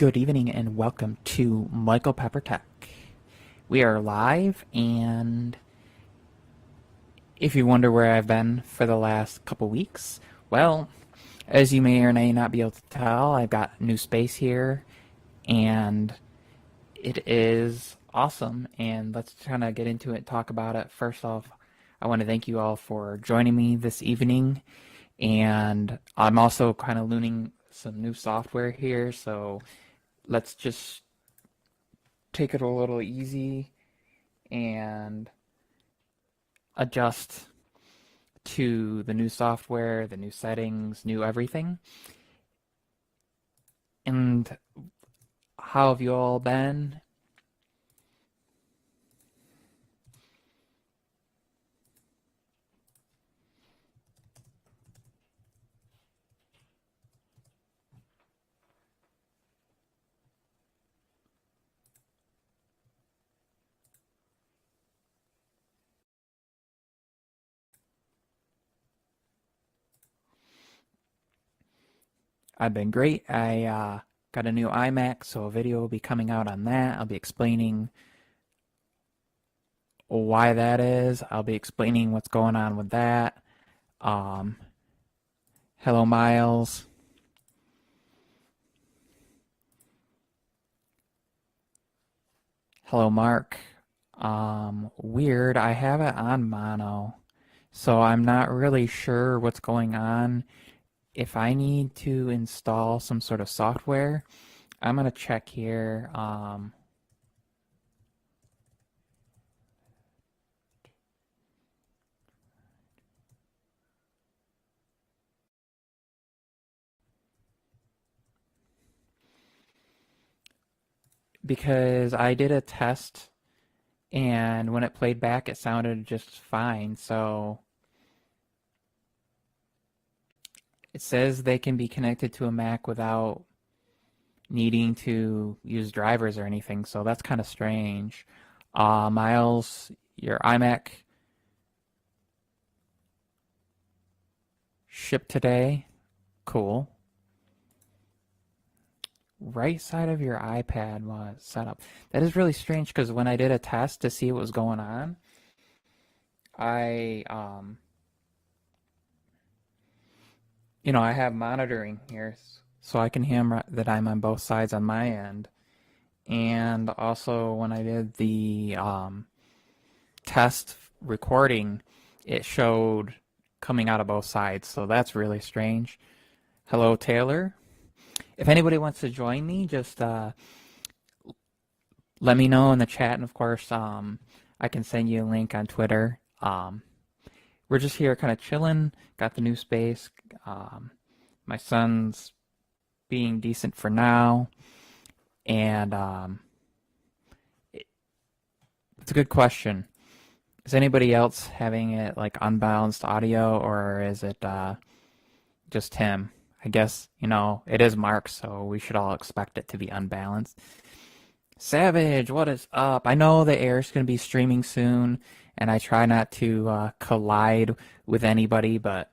Good evening and welcome to Michael Pepper Tech. We are live, and if you wonder where I've been for the last couple weeks, well, as you may or may not be able to tell, I've got new space here, and it is awesome. And let's kind of get into it and talk about it. First off, I want to thank you all for joining me this evening, and I'm also kind of learning some new software here, so let's just take it a little easy and adjust to the new software, the new settings, new everything. And how have you all been? I've been great. I got a new iMac, so a video will be coming out on that. I'll be explaining why that is. I'll be explaining what's going on with that. Um, Hello, Miles. Hello, Mark. Weird. I have it on mono, so I'm not really sure what's going on. If I need to install some sort of software, I'm gonna check here. Because I did a test, and when it played back, it sounded just fine. So it says they can be connected to a Mac without needing to use drivers or anything. So that's kind of strange. Miles, your iMac shipped today. Cool. Right side of your iPad was set up. That is really strange because when I did a test to see what was going on, I I have monitoring here, so I can hammer that I'm on both sides on my end. And also when I did the test recording, it showed coming out of both sides, so that's really strange. Hello, Taylor. If anybody wants to join me, just let me know in the chat, and of course, I can send you a link on Twitter. We're just here kind of chilling, got the new space. My son's being decent for now, and it's a good question. Is anybody else having it like unbalanced audio, or is it just him? I guess, it is Mark, so we should all expect it to be unbalanced. Savage, what is up? I know the air's going to be streaming soon, and I try not to collide with anybody, but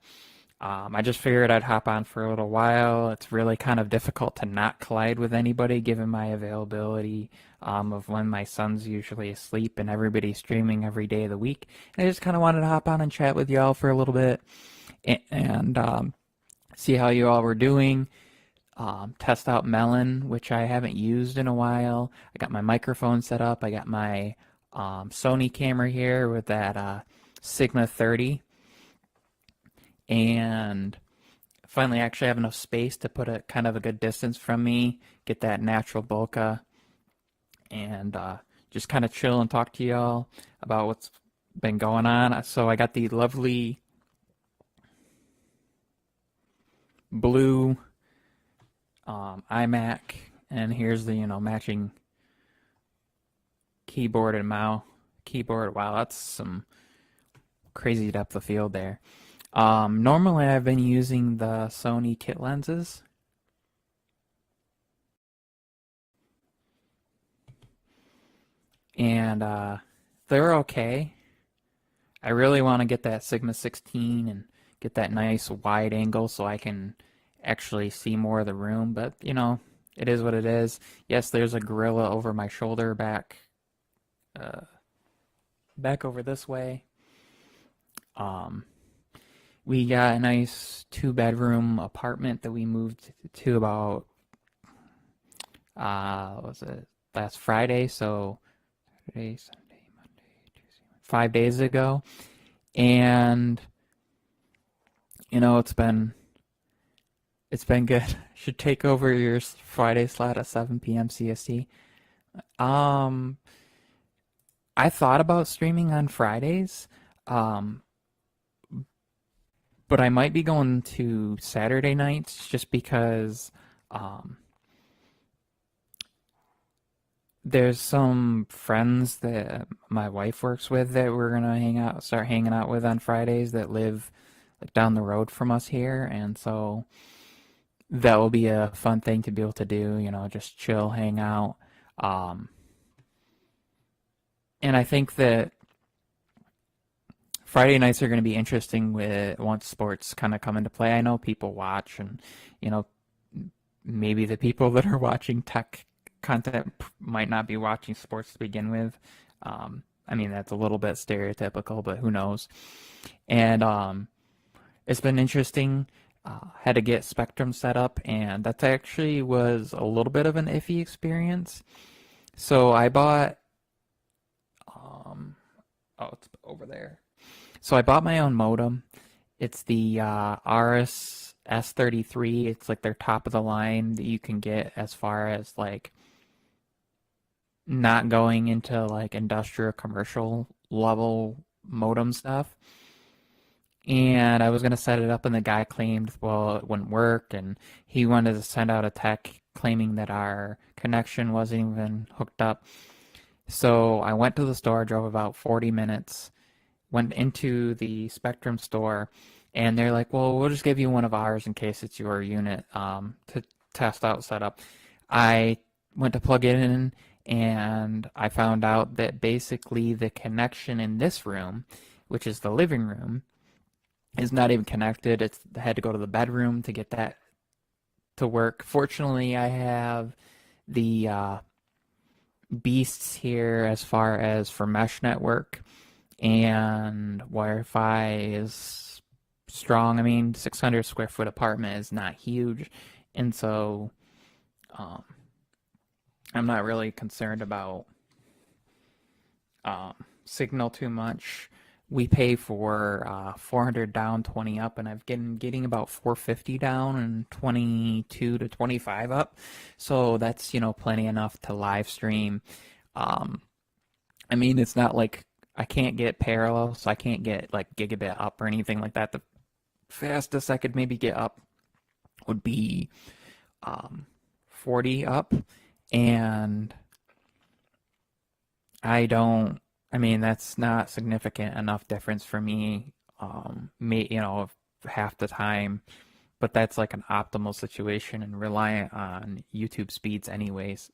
I just figured I'd hop on for a little while. It's really kind of difficult to not collide with anybody given my availability of when my son's usually asleep and everybody's streaming every day of the week. And I just kind of wanted to hop on and chat with y'all for a little bit and see how you all were doing. Test out Melon, which I haven't used in a while. I got my microphone set up. I got my Sony camera here with that Sigma 30. And finally actually have enough space to put it kind of a good distance from me, get that natural bokeh, and just kind of chill and talk to y'all about what's been going on. So I got the lovely blue iMac, and here's the matching keyboard and mouse. Keyboard, wow, that's some crazy depth of field there. Normally I've been using the Sony kit lenses, and they're okay. I really want to get that Sigma 16 and get that nice wide angle so I can actually see more of the room, but It is what it is. Yes, there's a gorilla over my shoulder uh, back over this way. Um, we got a nice two-bedroom apartment that we moved to about what was it last Friday? So Saturday, Sunday, Monday, Tuesday, 5 days ago, and it's been good. Should take over your Friday slot at 7 p.m. CST. Um, I thought about streaming on Fridays, um, but I might be going to Saturday nights just because um, there's some friends that my wife works with that we're gonna start hanging out with on Fridays that live like down the road from us here, and so that will be a fun thing to be able to do. Just chill, hang out. Um, and I think that Friday nights are going to be interesting with once sports kind of come into play. I know people watch, and you know maybe the people that are watching tech content might not be watching sports to begin with. I mean, that's a little bit stereotypical, but who knows? And it's been interesting. Had to get Spectrum set up, and that actually was a little bit of an iffy experience. So I bought, um, oh, it's over there. So I bought my own modem. It's the RS S33. It's like their top of the line that you can get as far as like not going into like industrial commercial level modem stuff. And I was gonna set it up, and the guy claimed, well, it wouldn't work, and he wanted to send out a tech claiming that our connection wasn't even hooked up. So I went to the store, drove about 40 minutes, went into the Spectrum store, and they're like, well, we'll just give you one of ours in case it's your unit to test out setup. I went to plug it in, and I found out that basically the connection in this room, which is the living room, is not even connected. I had to go to the bedroom to get that to work. Fortunately, I have the beasts here as far as for mesh network, and Wi-Fi is strong. I mean, 600 square foot apartment is not huge, and so um, I'm not really concerned about signal too much. We pay for 400 down, 20 up, and I've been getting about 450 down and 22 to 25 up. So that's, plenty enough to live stream. Um, I mean, it's not like I can't get parallel, so I can't get like gigabit up or anything like that. The fastest I could maybe get up would be 40 up, and I don't. I mean, that's not significant enough difference for me. Half the time, but that's like an optimal situation and reliant on YouTube speeds, anyways.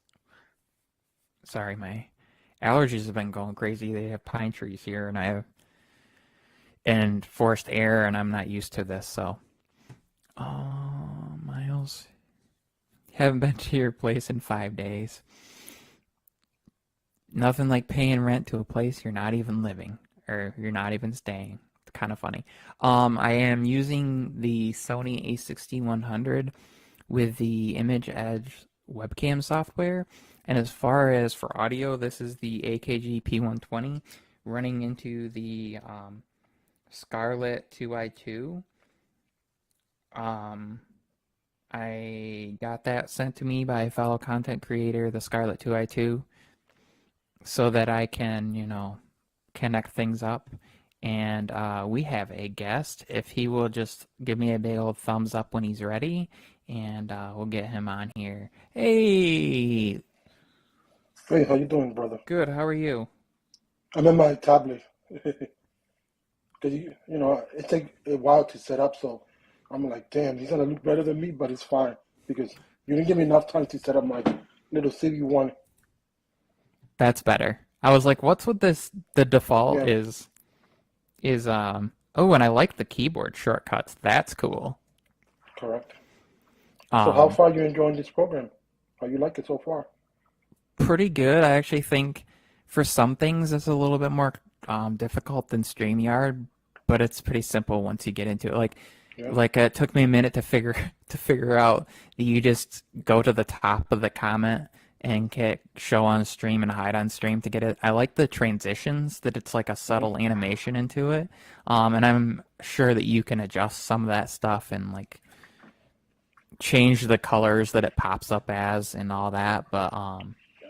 Sorry, my allergies have been going crazy. They have pine trees here, and forced air, and I'm not used to this. So, Miles, haven't been to your place in 5 days. Nothing like paying rent to a place you're not even living or you're not even staying. It's kind of funny. I am using the Sony A6100 with the Image Edge webcam software. And as far as for audio, this is the AKG P120 running into the Scarlett 2i2. Um, I got that sent to me by a fellow content creator, the Scarlett 2i2, so that I can, connect things up. And we have a guest. If he will just give me a big old thumbs up when he's ready, and we'll get him on here. Hey, Hey, how you doing, brother? good. How are you? I'm in my tablet because it take a while to set up. So I'm like, damn, he's gonna look better than me, but it's fine because you didn't give me enough time to set up my little CV1. That's better. I was like, what's with this? The default Yeah, is. Oh, and I like the keyboard shortcuts. That's cool. correct. So how Um, far you enjoying this program? How you like it so far? Pretty good. I actually think for some things it's a little bit more difficult than StreamYard, but it's pretty simple once you get into it. Yeah. Like it took me a minute to figure to figure out that you just go to the top of the comment and hit show on stream and hide on stream to get it. I like the transitions that it's like a Hmm. subtle animation into it. And I'm sure that you can adjust some of that stuff and like change the colors that it pops up as and all that. But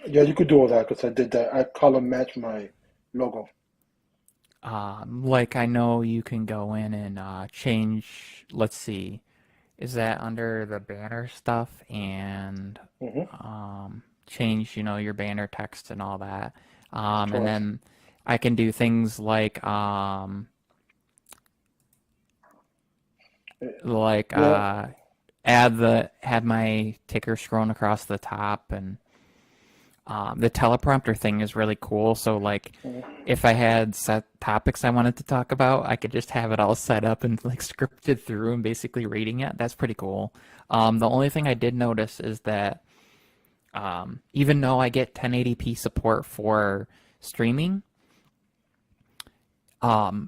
Yeah, you could do all that because I did that. I color match my logo. like I know you can go in and change, let's see, is that under the banner stuff and Hmm. change, your banner text and all that. And Correct. then I can do things like Yeah. add my ticker scrolling across the top and the teleprompter thing is really cool. So like Mhm. if I had set topics I wanted to talk about, I could just have it all set up and like scripted through and basically reading it. That's pretty cool. The only thing I did notice is that even though I get 1080p support for streaming,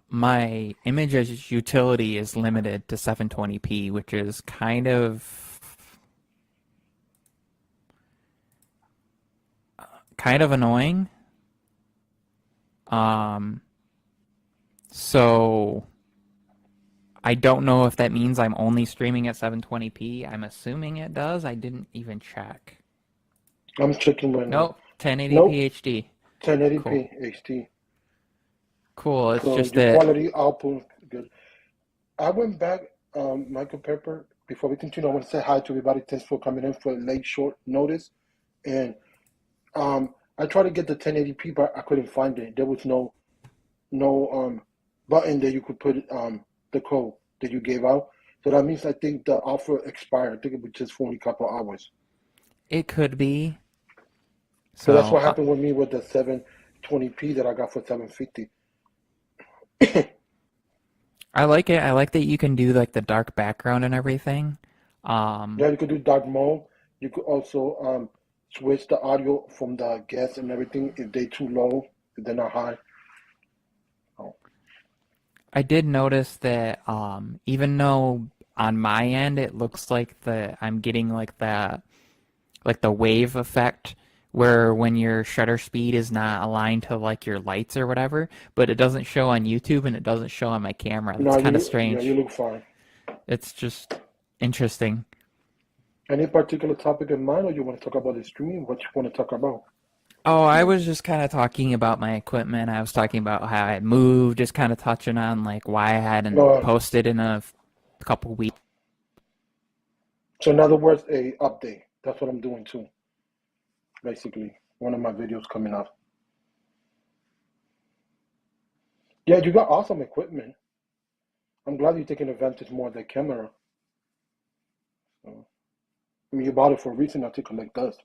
my image as utility is limited to 720p, which is kind of annoying. Um, so I don't know if that means I'm only streaming at 720p. I'm assuming it does. I didn't even check. I'm checking right now. Nope, 1080p Nope. HD. Cool. 1080p HD. Cool. It's So just your that quality output good. I went back, Michael Pepper. Before we continue, I want to say hi to everybody. Thanks for coming in for late short notice. And I tried to get the 1080p, but I couldn't find it. There was no button that you could put the code that you gave out. So that means I think the offer expired. I think it was just for only a couple hours. it could be. So that's So what happened with me with the 720p that I got for 750. I like it. I like that you can do like the dark background and everything. Um, Yeah, you could do dark mode. You could also switch the audio from the guests and everything if they too low, if they're not high. Oh, I did notice that even though on my end it looks like I'm getting like the wave effect where when your shutter speed is not aligned to like your lights or whatever, but it doesn't show on YouTube and it doesn't show on my camera. That's no, kind of you strange. look fine. It's just interesting. Any particular topic in mind, or you want to talk about the stream? What you want to talk about? Oh, I was just kind of talking about my equipment. I was talking about how I had moved, just kind of touching on like why I hadn't Uh, posted in a couple weeks. so in other words, a update. That's what I'm doing too. Basically, one of my videos coming up. Yeah, you got awesome equipment. I'm glad you're taking advantage more of the camera. So, I mean, you bought it for a reason, not to collect dust.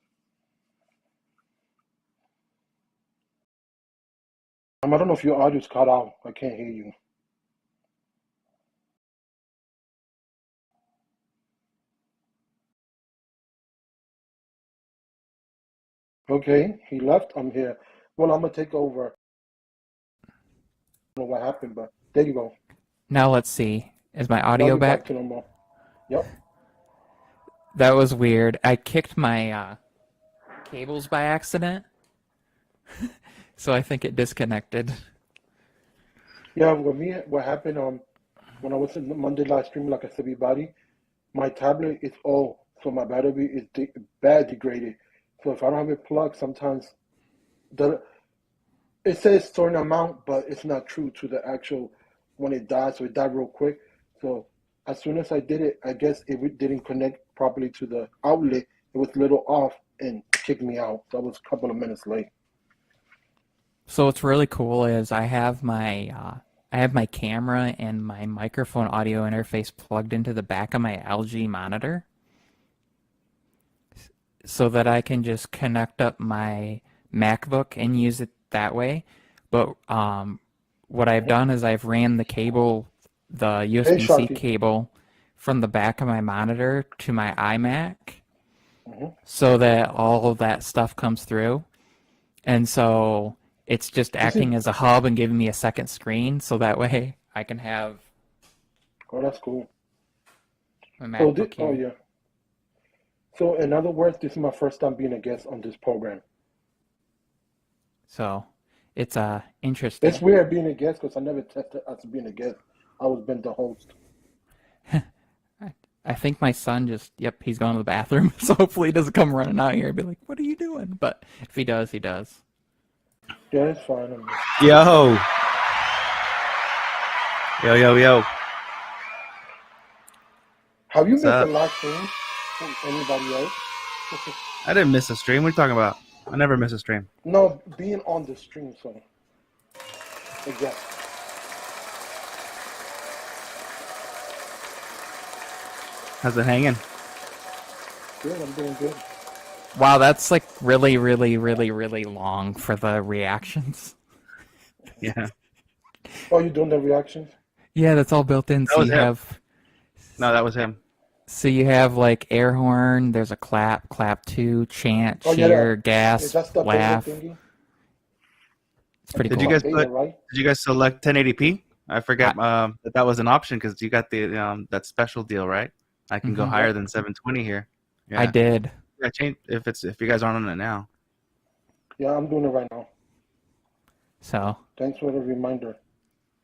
I don't know if your audio's cut out. I can't hear you. Okay, he left. I'm here. Well, I'm gonna take over. I don't know what happened, but there you go. Now let's see. Is my Now audio you're back back? to normal. Yep. That was weird. I kicked my cables by accident, so I think it disconnected. Yeah, with me, what happened when I was in the Monday live stream, like I said, everybody, my tablet is old, so my battery is bad degraded. So if I don't have it plugged, sometimes the it says certain amount, but it's not true to the actual when it died. So it died real quick. So as soon as I did it, I guess it didn't connect properly to the outlet. It was a little off and kicked me out. So I was a couple of minutes late. So what's really cool is I have my camera and my microphone audio interface plugged into the back of my LG monitor so that I can just connect up my MacBook and use it that way. But what I've Mhm. done is I've ran the cable, the Hey, USB-C Sharky. cable from the back of my monitor to my iMac, Mhm. so that all of that stuff comes through. And so it's just You see, acting as a hub and giving me a second screen so that way I can have oh, that's cool. my So, MacBook oh here. yeah. So, in other words, this is my first time being a guest on this program. So it's It's interesting. weird being a guest because I never tested as being a guest. I was been the host. I think my son just, yep, he's going to the bathroom. So hopefully he doesn't come running out here and be like, what are you doing? But if he does, he does. Yeah, it's fine. I mean, Yo, yo. have you What's missed a up? live stream from anybody else? I didn't miss a stream. What are you talking about? I never miss a stream. No, being on the stream, so a guest. How's it hanging? Good, I'm doing good. Wow, that's like really, really, really, really long for the reactions. Yeah. Oh, you doing the reactions? Yeah, that's all built in. That was him. No, that was him. So you have like air horn, there's a clap, clap two, chant, Oh yeah, cheer, is gasp, that the beta laugh. thingy? It's pretty Did cool. you guys Beta, put? right? Did you guys select 1080p? I forgot that was an option because you got the that special deal, right? I can go Mhm. higher than 720 here. Yeah. I did. Yeah, change if you guys aren't on it now. Yeah, I'm doing it right now. So Thanks for the reminder.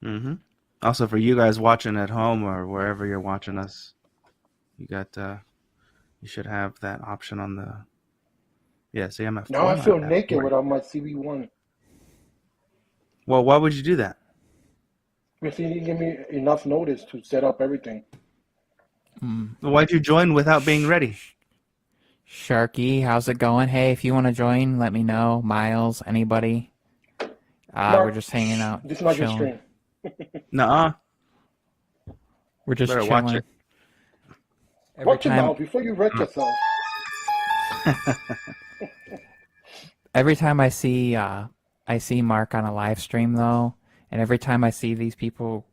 Mm-hmm. Also, for you guys watching at home or wherever you're watching us, you got you should have that option on the. Yeah, see, I'm at Now I four. feel I'm at naked 4. without my CB1. Well, why would you do that? Because he didn't give me enough notice to set up everything. Why'd you join without being ready? Sharky, how's it going? Hey, if you want to join, let me know. Miles, anybody? We're Mark, just hanging out, this is not your chilling. stream. Nuh-uh. We're just Better watch chilling. it. Watch your mouth before you wreck yourself. Every time I see Mark on a live stream though, and every time I see these people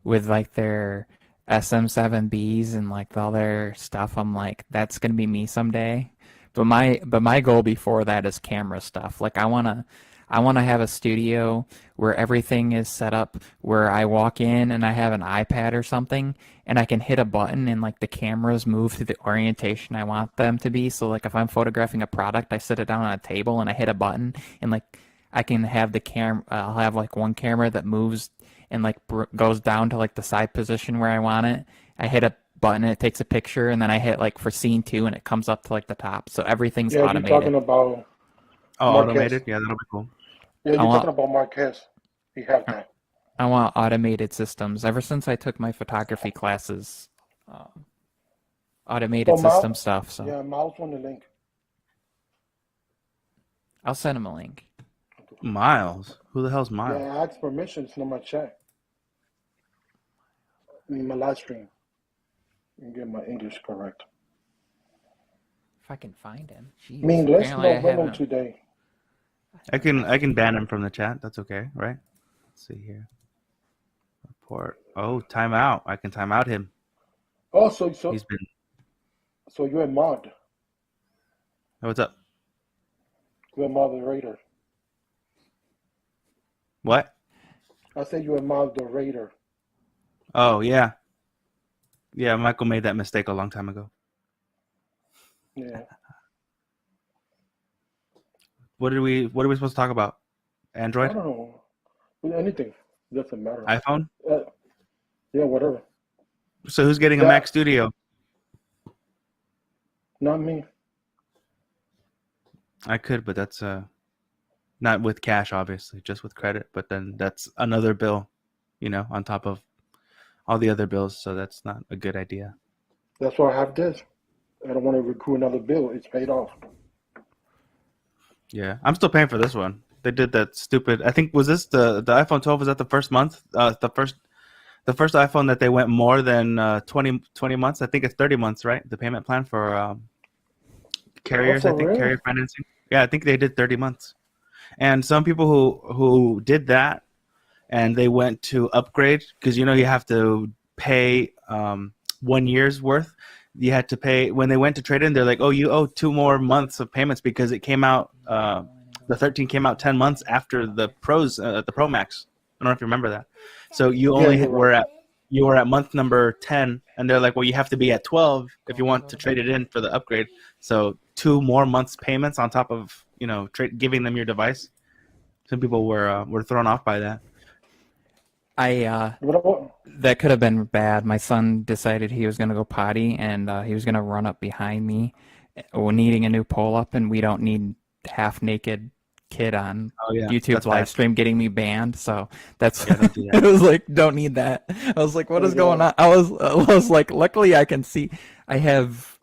with like their SM7Bs and like all their stuff, I'm like, that's gonna be me someday. But my goal before that is camera stuff. Like I wanna have a studio where everything is set up where I walk in and I have an iPad or something and I can hit a button and like the cameras move to the orientation I want them to be. So like if I'm photographing a product, I sit it down on a table and I hit a button and like I can have the I'll have like one camera that moves and like goes down to like the side position where I want it. I hit a button and it takes a picture and then I hit like for scene 2 and it comes up to like the top. So everything's Yeah, you're automated. talking about Oh, Marquez. automated? Yeah, that'll be cool. Yeah, you're I want- talking about Marquez. He have that. I want automated systems. Ever since I took my photography classes, automated Oh, Mal- system stuff. So Yeah, mouse on the link. I'll send him a link. Miles? Who the hell's Miles? Yeah, I asked permission. It's not my chat. I mean, my live stream. And get my English correct. If I can find him. Jeez. Mi inglés Apparently I no bueno haven't. today. I can ban him from the chat. That's okay, right? Let's see here. Report. Oh, timeout. I can time out him. Oh, so He's been. you're a mod. Oh, what's up? You're a moderator. What? I said you're a moderator. Oh, yeah. Yeah, Michael made that mistake a long time ago. Yeah. What are we supposed to talk about? I Android? don't know. Anything. Doesn't matter. iPhone? Yeah, whatever. So who's getting a Yeah. Mac Studio? Not me. I could, but that's not with cash, obviously, just with credit. But then that's another bill, on top of all the other bills. So that's not a good idea. That's why I have this. I don't want to recruit another bill. It's paid off. Yeah, I'm still paying for this one. They did that stupid. I think was this the iPhone 12? Was that the first month? The first iPhone that they went more than 20 months. I think it's 30 months, right? The payment plan for carriers. Oh, I for think real? carrier financing. Yeah, I think they did 30 months. And some people who did that and they went to upgrade because you have to pay 1 year's worth. you had to pay when they went to trade in. They're like, "Oh, you owe 2 more months of payments because it came out. The 13 came out 10 months after the Pro Max. I don't know if you remember that. So you only you're were right. at month number 10, and they're like, well, you have to be at 12 if you want to trade it in for the upgrade. So 2 more months payments on top of giving them your device. Some people were thrown off by that. That could have been bad. My son decided he was going to go potty, and he was going to run up behind me, needing a new pull-up, and we don't need half-naked kid on YouTube live bad. stream getting me banned. So that's don't do that. it was like, don't need that. I was like, what is going on? I was like, luckily I can see. I have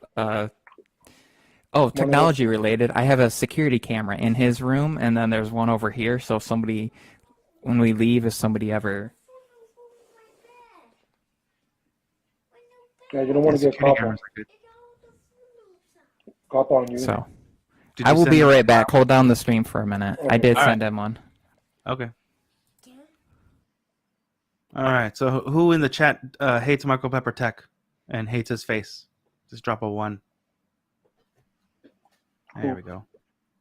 technology related. I have a security camera in his room, and then there's one over here. So somebody, when we leave, if somebody ever. Yeah, you don't want to get caught on you. So I will be right back. Hold down the stream for a minute. Okay. I did send him one. Okay. All right. So who in the chat hates Michael Pepper Tech and hates his face? Just drop a 1. There we go.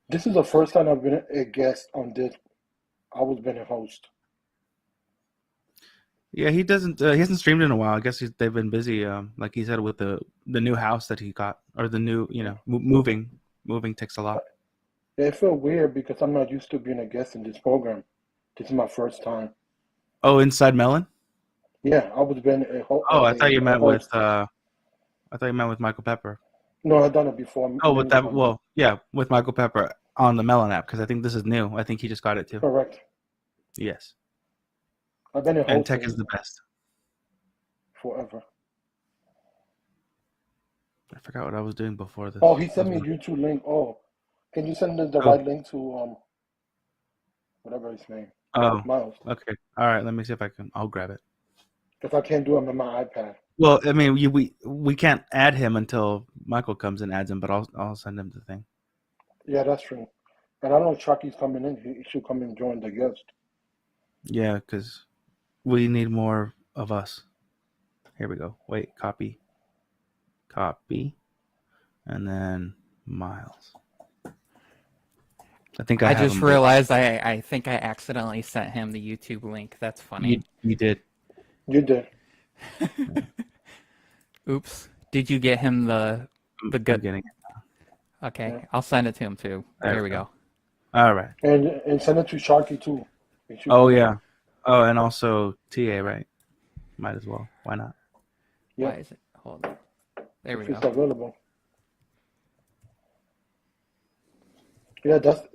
This is the first time I've been a guest on this. I was been a host. Yeah, he doesn't. He hasn't streamed in a while. I guess they've been busy. Like he said, with the new house that he got, or the new, moving. Moving takes a lot. Yeah, it felt weird because I'm not used to being a guest in this program. This is my first time. Oh, Inside Melon. Yeah, I was been a host. Oh, I thought you meant with. I thought you meant with Michael Pepper. No, I've done it before. Oh, with that. Well, yeah, with Michael Pepper on the Melon app, because I think this is new. I think he just got it too. Correct. Yes. I've been a host. And Tech is the best. Forever. I forgot what I was doing before this. Oh, he sent me a YouTube link. Oh, can you send the right link to whatever his name? Oh, Miles. Okay. All right. Let me see if I can. I'll grab it. Because I can't do it on my iPad. Well, I mean, we can't add him until Michael comes and adds him, but I'll send him the thing. Yeah, that's true. And I know Chucky's coming in. He should come and join the guest. Yeah, because we need more of us. Here we go. Wait, copy, and then Miles. I think I just realized I think I accidentally sent him the YouTube link. That's funny. You did. You did. Oops. Did you get him the good? Getting it. Okay, Yeah. I'll send it to him too. There we go. All right. And send it to Sharky too. Oh yeah. Oh, and also TA, right? Might as well. Why not? Yeah. Why is it? Hold on. There we If it's go. available. Yeah, that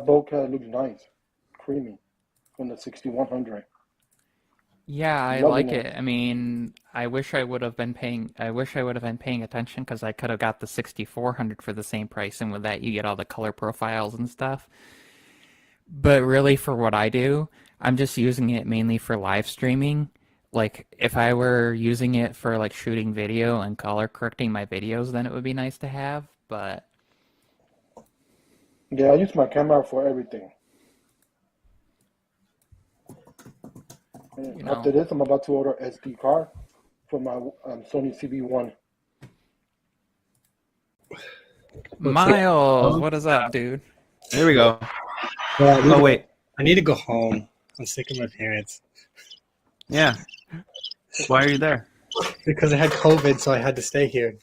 bokeh looks nice, creamy, from the 6100. Yeah, I Loving like it. it. I mean, I wish I would have been paying attention because I could have got the 6400 for the same price, and with that you get all the color profiles and stuff. But really, for what I do, I'm just using it mainly for live streaming. Like, if I were using it for like shooting video and color correcting my videos, then it would be nice to have. But Yeah, I use my camera for everything. And after this, I'm about to order SD card for my Sony CB1. Miles, what is up, dude? Here we go. Well, Wait. I need to go home. I'm sick of my parents. Yeah. Why are you there? Because I had COVID, so I had to stay here.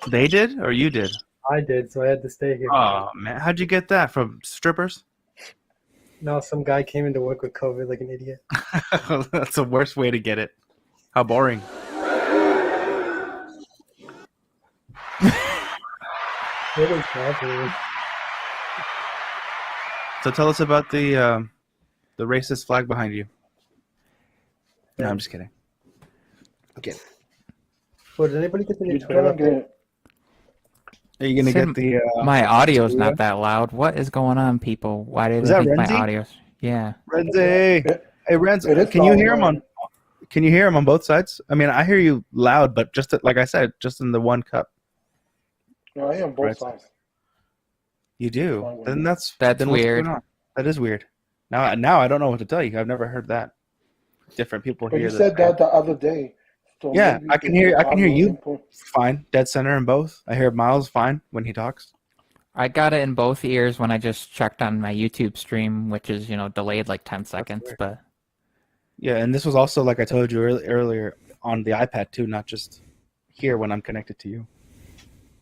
They did, or you did? I did, so I had to stay here. Oh man, how'd you get that from strippers? No, some guy came into work with COVID like an idiot. That's the worst way to get it. How boring. It was happening. So tell us about the racist flag behind you. No, I'm just kidding. Okay. Well, did anybody get the new You're Twitter gonna update? get Are you gonna get the? My audio's not that loud. What is going on, people? Why do Is they that think my Renzi? audio's? Yeah. Renzi. Hey Renz, It is can you loud, hear him right? on? Can you hear him on both sides? I mean, I hear you loud, but just like I said, just in the one cup. No, I am both Right. sides. You do. Fine. Then that's That's then what's weird. going on? That is weird. Now I don't know what to tell you. I've never heard that. Different people But hear you this. said that the other day. So Yeah, maybe I can if hear Pablo you input. fine, dead center in both. I hear Miles fine when he talks. I got it in both ears when I just checked on my YouTube stream, which is, delayed like 10 seconds, weird. but Yeah, and this was also like I told you earlier on the iPad too, not just here when I'm connected to you.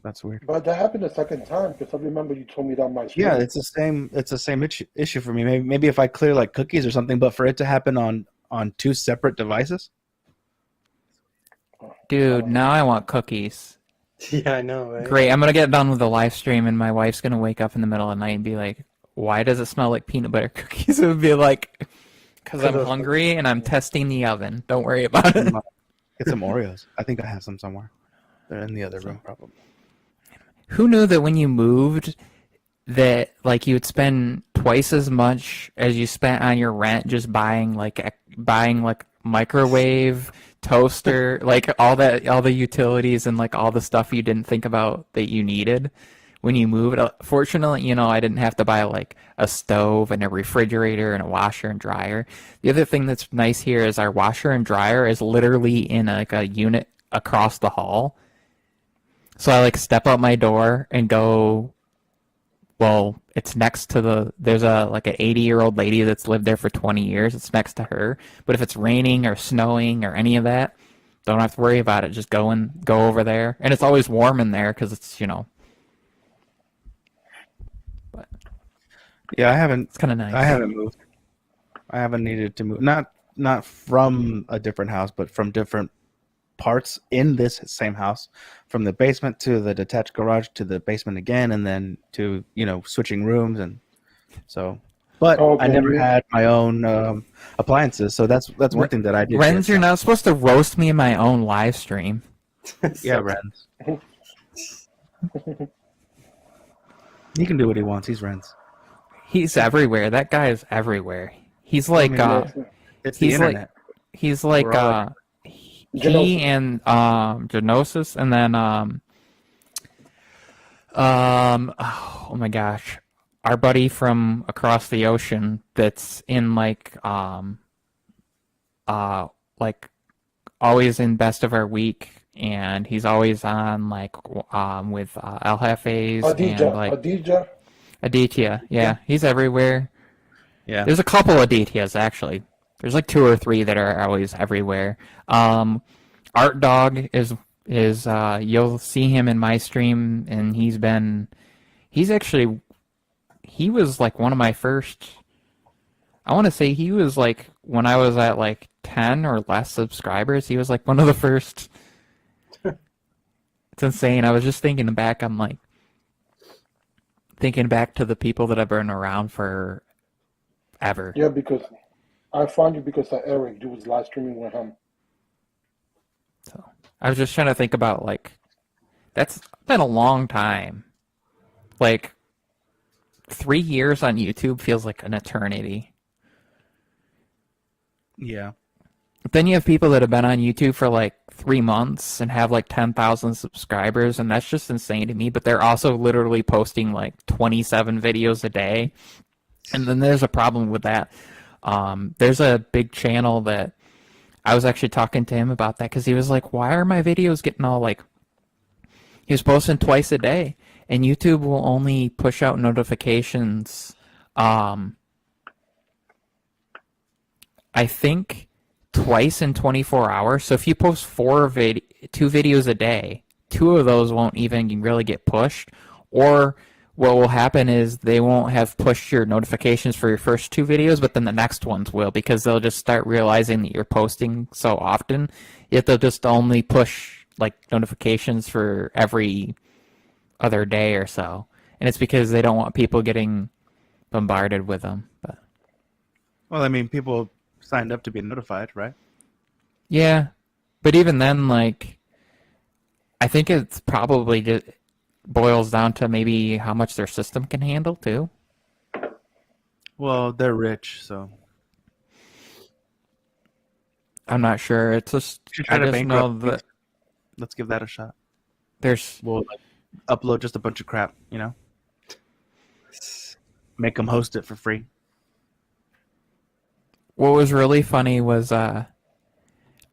That's weird. But that happened the second time because I remember you told me that on my stream. Yeah, it's the same. It's the same issue for me. Maybe if I clear like cookies or something, but for it to happen on two separate devices. dude, now I want cookies. Yeah, I know, right? Great, I'm gonna get done with the live stream and my wife's gonna wake up in the middle of the night and be like, why does it smell like peanut butter cookies? It would be like, because I'm those hungry and I'm testing the oven. Don't worry about it. Get some Oreos. I think I have some somewhere. They're in the other room probably. Who knew that when you moved that like you would spend twice as much as you spent on your rent just buying like microwave, toaster, like all the utilities and like all the stuff you didn't think about that you needed when you moved. Fortunately, I didn't have to buy like a stove and a refrigerator and a washer and dryer. The other thing that's nice here is our washer and dryer is literally in like a unit across the hall. So I like step out my door and go, well, it's next to there's like an 80-year-old lady that's lived there for 20 years. It's next to her. But if it's raining or snowing or any of that, don't have to worry about it. Just go over there. And it's always warm in there because it's, but Yeah, I haven't. it's kind of nice. I haven't moved. I haven't needed to move. Not from a different house, but from different parts in this same house, from the basement to the detached garage to the basement again, and then to switching rooms, and so. But I never had my own appliances, so that's one thing that I did. Renz, you're not supposed to roast me in my own live stream. Yeah, Renz. He can do what he wants. He's Renz. He's everywhere. That guy is everywhere. He's like It's the he's like internet. he's like We're all he and Genosis and then oh my gosh, our buddy from across the ocean that's in like always in best of our week, and he's always on like with El Jefes and like Aditya. Yeah, he's everywhere. Yeah. There's a couple Adityas actually. There's like 2 or 3 that are always everywhere. Art Dog is you'll see him in my stream, and he was like one of my first. I want to say he was like when I was at like 10 or less subscribers. He was like one of the first. It's insane. I was just thinking back. I'm like thinking back to the people that have been around for ever. Yeah, because I found you because of Eric. You was live streaming with him. So I was just trying to think about like that's been a long time. Like 3 years on YouTube feels like an eternity. Yeah. But then you have people that have been on YouTube for like 3 months and have like 10,000 subscribers, and that's just insane to me. But they're also literally posting like 27 videos a day. And then there's a problem with that. There's a big channel that I was actually talking to him about that because he was like, why are my videos getting all like, he was posting twice a day, and YouTube will only push out notifications, I think twice in 24 hours. So if you post 2 videos a day, 2 of those won't even really get pushed, or what will happen is they won't have pushed your notifications for your first 2 videos, but then the next ones will, because they'll just start realizing that you're posting so often, yet they'll just only push like notifications for every other day or so. And it's because they don't want people getting bombarded with them. But Well, I mean, people signed up to be notified, right? yeah, but even then, like, I think it's probably just boils down to maybe how much their system can handle too. Well, they're rich, so I'm not sure. It's just Should I try to just know bankrupt that let's give that a shot. there's We'll upload just a bunch of crap, make them host it for free. what was really funny was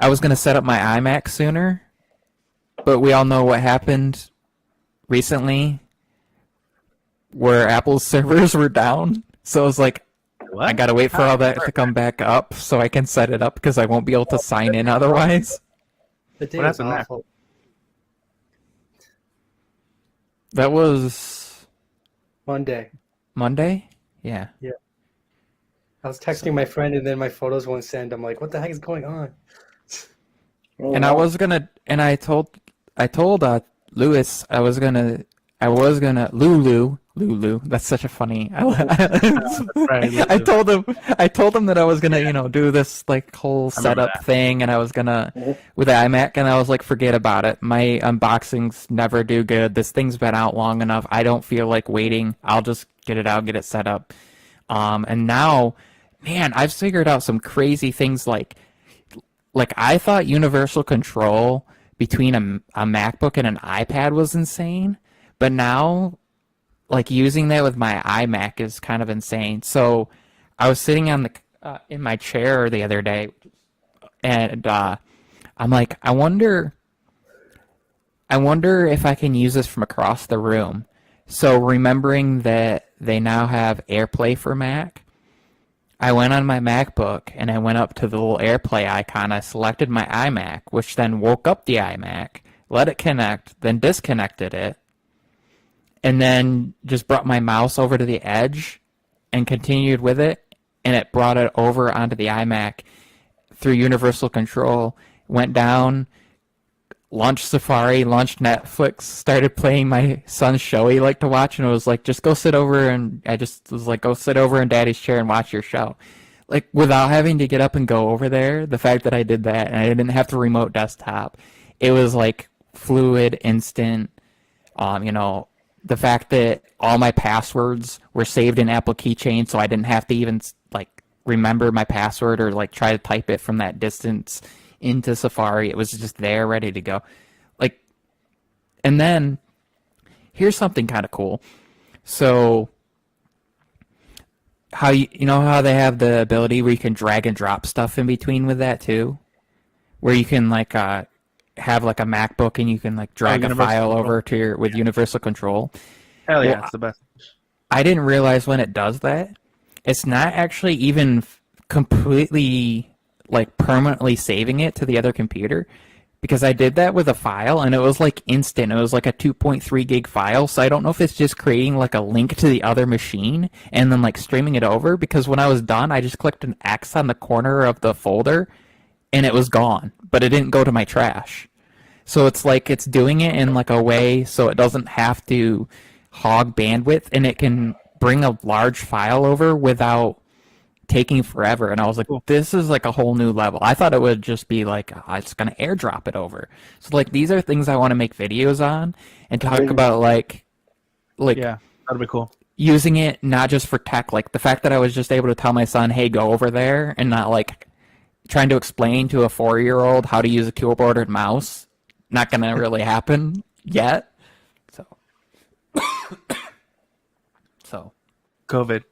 I was gonna set up my iMac sooner, but we all know what happened recently, where Apple's servers were down. So I was like, What? I gotta wait for all that to come back up so I can set it up because I won't be able to sign in otherwise. The day What was happened there? awful. That was Monday. Monday? Yeah. I was texting my friend and then my photos won't send. I'm like, what the heck is going on? Oh, And I wow. was gonna, and I told Lewis Lulu. That's such a funny. Right, I told him that I was gonna, do this like whole I remember setup thing, and I was gonna Mhm. with the iMac, and I was like, forget about it. My unboxings never do good. This thing's been out long enough. I don't feel like waiting. I'll just get it out, get it set up. And now, man, I've figured out some crazy things like I thought universal control between a MacBook and an iPad was insane, but now like using that with my iMac is kind of insane. So I was sitting on the in my chair the other day, and I'm like, I wonder if I can use this from across the room. So remembering that they now have AirPlay for Mac, I went on my MacBook and I went up to the little AirPlay icon. I selected my iMac, which then woke up the iMac, let it connect, then disconnected it, and then just brought my mouse over to the edge and continued with it, and it brought it over onto the iMac through universal control, went down, launched Safari, launched Netflix, started playing my son's show he liked to watch, and it was like, just go sit over, and I just was like, go sit over in Daddy's chair and watch your show. Like, without having to get up and go over there, the fact that I did that, and I didn't have to remote desktop, it was like fluid, instant, the fact that all my passwords were saved in Apple Keychain, so I didn't have to even like remember my password or like try to type it from that distance into Safari. It was just there, ready to go. Like, and then here's something kind of cool. So, how you know how they have the ability where you can drag and drop stuff in between with that too, where you can like have like a MacBook and you can like drag a Universal file Control. over to your with universal control. Hell yeah, Well, it's the best. I didn't realize when it does that, it's not actually even completely like permanently saving it to the other computer, because I did that with a file and it was like instant. It was like a 2.3 gig file, so I don't know if it's just creating like a link to the other machine and then like streaming it over, because when I was done, I just clicked an X on the corner of the folder and it was gone, but it didn't go to my trash. So it's like it's doing it in like a way so it doesn't have to hog bandwidth, and it can bring a large file over without taking forever. And I was like, this is like a whole new level. I thought it would just be like, it's going to airdrop it over. So like these are things I want to make videos on and talk about like Yeah, that'd be cool. using it not just for tech, like the fact that I was just able to tell my son, hey, go over there, and not like trying to explain to a 4-year-old how to use a keyboard and mouse. Not going to really happen yet. So COVID.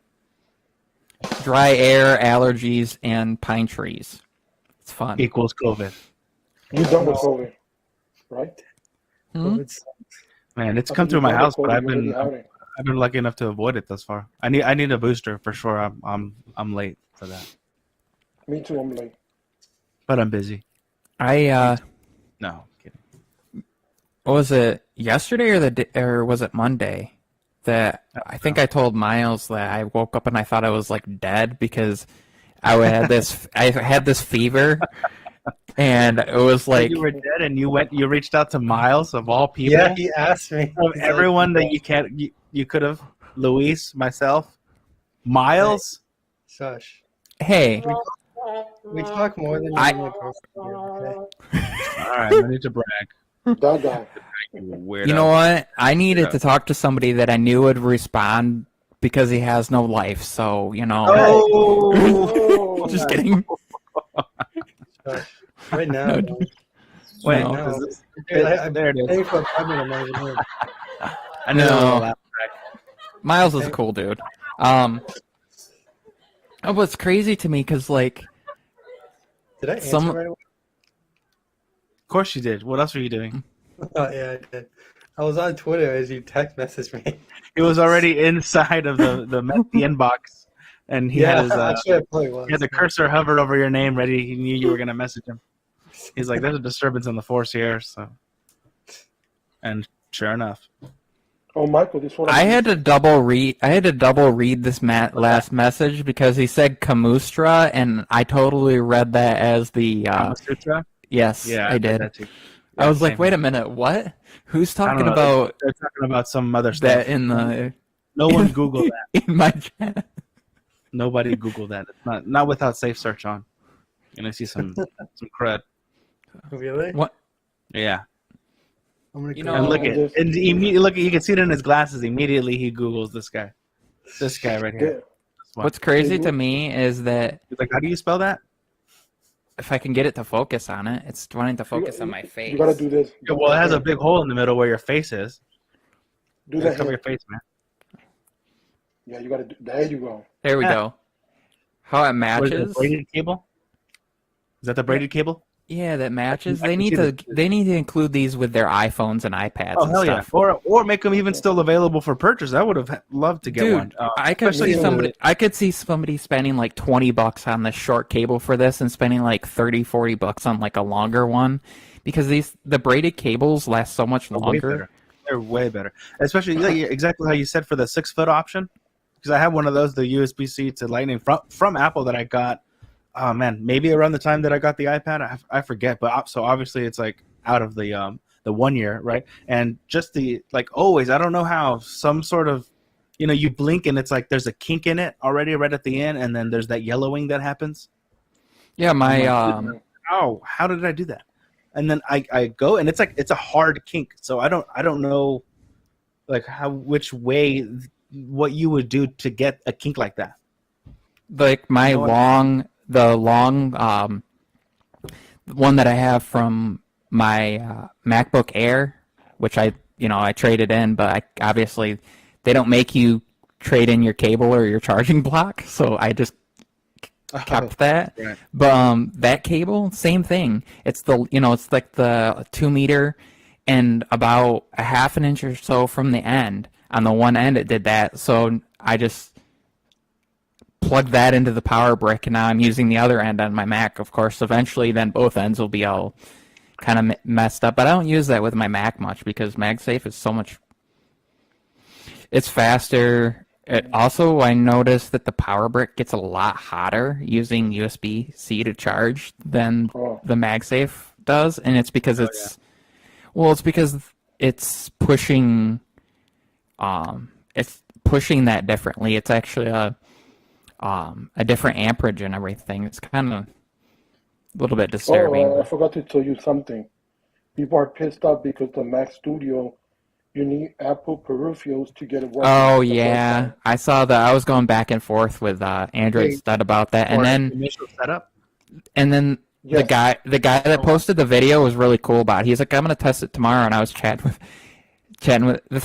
dry air, allergies, and pine trees. It's fun. Equals COVID. You done with COVID, right? Hmm? It's, Man, it's I come think through you my done house, with but COVID, you already had it. I've been lucky enough to avoid it thus far. I need a booster for sure. I'm late for that, Me too, I'm late. but I'm busy. I No, kidding. what was it, yesterday or was it Monday that I think I told Miles that I woke up and I thought I was like dead because I had this fever, and it was like, you were dead, and you reached out to Miles of all people. yeah, he asked me. Of He's like, everyone that you could have, Luis, myself, Miles. Shush. hey, We talk more than I- you and my girlfriend do, okay? All right, no need to brag. That guy. You weirdo. you know what? I needed Yeah. to talk to somebody that I knew would respond because he has no life. So Oh, just kidding. Shush. Right now, No, no. Wait, No. is this- Dude, I'm there it is. paying for a apartment. I'm not even here. I know. No. No. Miles is a cool dude. What's crazy to me because like Did I answer Some- right away? Of course you did. What else were you doing? Oh, yeah, I did. I was on Twitter as you text messaged me. He was already inside of the inbox, and he had his actually, I probably was. he had the cursor hovered over your name, ready. He knew you were gonna message him. He's like, "There's a disturbance in the force here." So, and sure enough, Oh, Michael, this one. I had to double read. I had to double read this last message because he said Kamustra, and I totally read that as the. Kama Sutra. Yes, Yeah, I did. That too. I Yeah, was like, same. wait a minute, what? Who's I don't talking know. about They're talking about some other stuff. that in the No one Googled that. in my chat? Nobody Googled that. It's not without safe search on. You're gonna see some crud. Really? What? Yeah. I'm gonna You go- know- And look Oh, at this- and immediately look. You can see it in his glasses. Immediately he Googles this guy. This guy right here. Yeah. This one. What's crazy to me is that He's like, how do you spell that? if I can get it to focus on it, it's wanting to focus on my face. You gotta do this. Yeah, well, it has a big hole in the middle where your face is. Do Yeah, that. cover your Hand. face, man. Yeah, you gotta do. There you go. There we Yeah. go. How it What is it, matches? braided cable? Is that the braided cable? Yeah, that matches. I They can need see to. the- They need to include these with their iPhones and iPads Oh and hell yeah! stuff. Or make them even still available for purchase. I would have loved to get Dude, one. I could especially see in somebody. I could see somebody spending like $20 on this short cable for this, and spending like 30, $40 on like a longer one, because the braided cables last so much They're way longer. better. They're way better, especially like, exactly how you said for the 6-foot option. Because I have one of those, the USB-C to Lightning from Apple that I got. Oh man, maybe around the time that I got the iPad, I forget. But so obviously it's like out of the 1 year, right? And just the like always, I don't know how some sort of, you blink and it's like there's a kink in it already right at the end, and then there's that yellowing that happens. Yeah, my How did I do that? And then I go and it's like it's a hard kink, so I don't know like which way what you would do to get a kink like that. like my You know what? the long one that I have from my MacBook Air, which I traded in, but obviously they don't make you trade in your cable or your charging block, so I just kept that. Right. But that cable, same thing. It's it's like the 2 meter and about a half an inch or so from the end. On the one end, it did that. So I just plugged that into the power brick, and now I'm using the other end on my Mac. Of course, eventually, then both ends will be all kind of messed up. But I don't use that with my Mac much because MagSafe is so much. It's faster. Also, I noticed that the power brick gets a lot hotter using USB-C to charge than Oh. the MagSafe does, and it's because it's because it's pushing that differently. It's actually a different amperage and everything. It's kind of a little bit disturbing. Oh, I forgot to tell you something. People are pissed off because the Mac Studio, you need Apple peripherals to get it working. Oh the first yeah, time. I saw that. I was going back and forth with Android Hey, Stud about that, Or and then initial setup. the Yes. guy that posted the video was really cool about it. He's like, I'm gonna test it tomorrow, and I was chatting with. The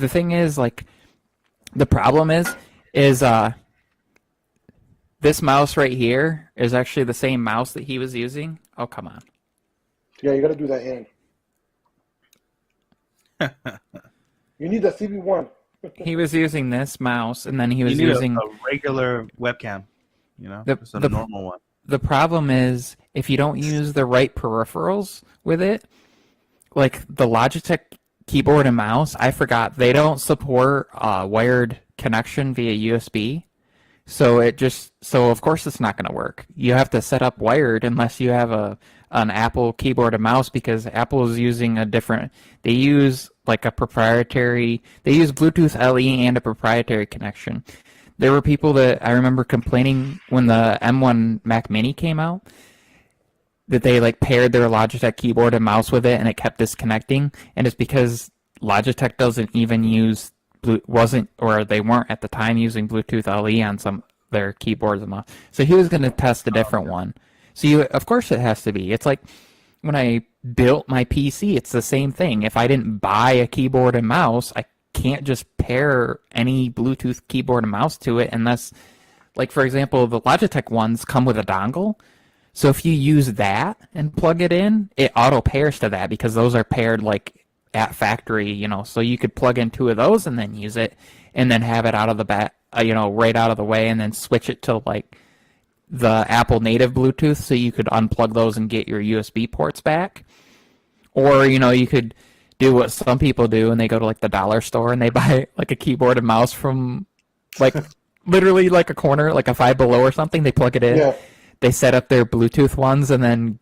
thing is like, the problem is this mouse right here is actually the same mouse that he was using. Oh come on. Yeah, you gotta do that hand. You need the CB1. He was using this mouse, and then he You was need using. a regular webcam, just a normal one. The problem is if you don't use the right peripherals with it, like the Logitech keyboard and mouse, I forgot they don't support wired connection via USB. So of course it's not going to work. You have to set up wired unless you have an Apple keyboard and mouse, because Apple is using they use Bluetooth LE and a proprietary connection. There were people that I remember complaining when the M1 Mac Mini came out that they paired their Logitech keyboard and mouse with it and it kept disconnecting, and it's because Logitech doesn't even use they weren't at the time using Bluetooth LE on their keyboards and mouse. So he was going to test a different one. So of course it has to be. It's like when I built my PC, it's the same thing. If I didn't buy a keyboard and mouse, I can't just pair any Bluetooth keyboard and mouse to it unless, for example, the Logitech ones come with a dongle. So if you use that and plug it in, it auto pairs to that because those are paired like at factory, you know. So you could plug in 2 of those and then use it, and then have it out of the back, you know, right out of the way, and then switch it to like the Apple native Bluetooth, so you could unplug those and get your USB ports back. Or, you know, you could do what some people do and they go to like the dollar store and they buy like a keyboard and mouse from like literally like a corner, like a Five Below or something. They plug it in. Yeah. They set up their Bluetooth ones and then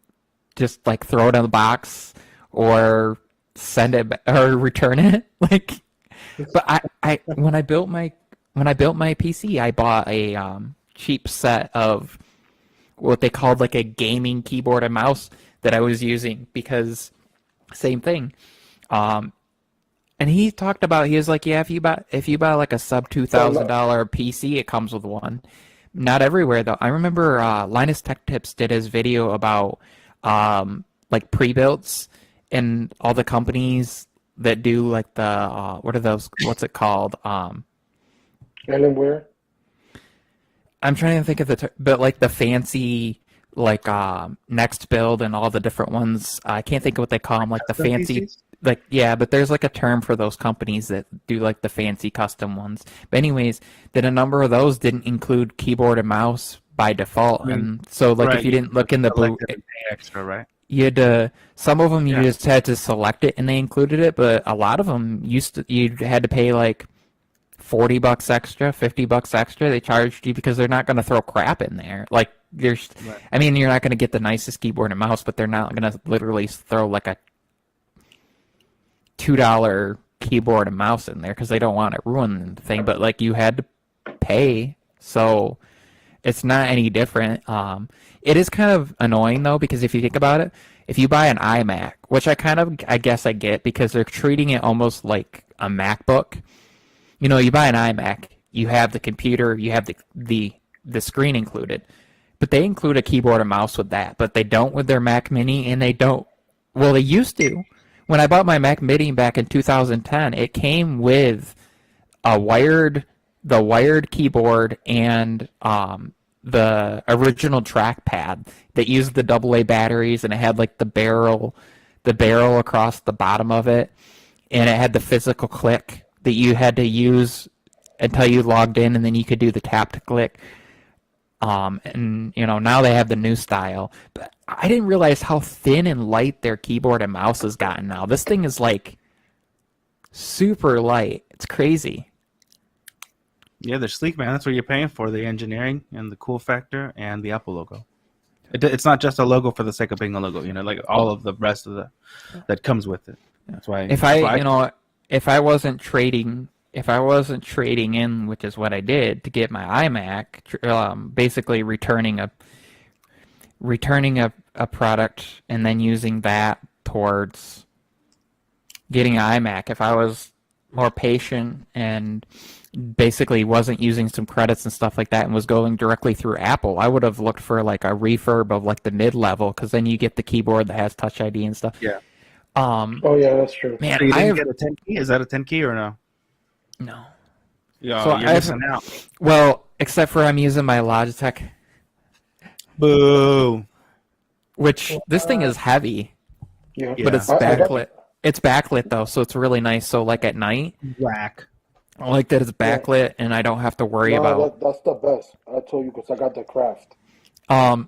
just like throw it in the box or send it or return it. Like, but I when I built my PC, I bought a cheap set of what they called like a gaming keyboard and mouse that I was using because same thing. And he talked about, he was like, yeah, if you buy like a sub $2,000 PC, it comes with one. Not everywhere though. I remember Linus Tech Tips did his video about like pre-builts and all the companies that do like the what are those? What's it called? Alienware. I'm trying to think of but like the fancy like Next Build and all the different ones. I can't think of what they call them. Like the Custom fancy. PCs? Like, yeah, but there's like a term for those companies that do like the fancy custom ones. But anyways, then a number of those didn't include keyboard and mouse by default, and so like Right, if you didn't look in the blue, Select it and pay extra, right? you had to. Some of them you Yeah. just had to select it and they included it, but a lot of them you had to pay like $40 extra, $50 extra. They charged you because they're not going to throw crap in there. Like there's, Right. I mean, you're not going to get the nicest keyboard and mouse, but they're not going to literally throw like a $2 keyboard and mouse in there because they don't want to ruin the thing. But like you had to pay, so it's not any different. It is kind of annoying though because if you think about it, if you buy an iMac, which I guess I get because they're treating it almost like a MacBook. You know, you buy an iMac, you have the computer, you have the screen included, but they include a keyboard and mouse with that, but they don't with their Mac Mini, and they don't. Well, they used to. When I bought my Mac Mini back in 2010, it came with the wired keyboard and the original trackpad that used the AA batteries, and it had like the barrel across the bottom of it, and it had the physical click that you had to use until you logged in, and then you could do the tap to click. And you know, now they have the new style, but I didn't realize how thin and light their keyboard and mouse has gotten now. This thing is like super light. It's crazy. Yeah, they're sleek, man. That's what you're paying for, the engineering and the cool factor and the Apple logo. It's not just a logo for the sake of being a logo, you know, like all of the rest of that comes with it. That's why If I wasn't trading in, which is what I did to get my iMac, basically returning a product and then using that towards getting an iMac. If I was more patient and basically wasn't using some credits and stuff like that and was going directly through Apple, I would have looked for like a refurb of like the mid-level, because then you get the keyboard that has Touch ID and stuff. Yeah. Oh yeah, that's true. Man, So you I didn't have get a 10 key? Is that a 10 key or no? no. Yeah, So you're I have- missing out. Well, except for I'm using my Logitech, Boo. which this thing is heavy, Yeah, but it's I got- backlit. It's backlit though, so it's really nice. So like at night, Whack. I like that it's backlit and I don't have to worry No, about. that's the best. I told you because I got the craft. I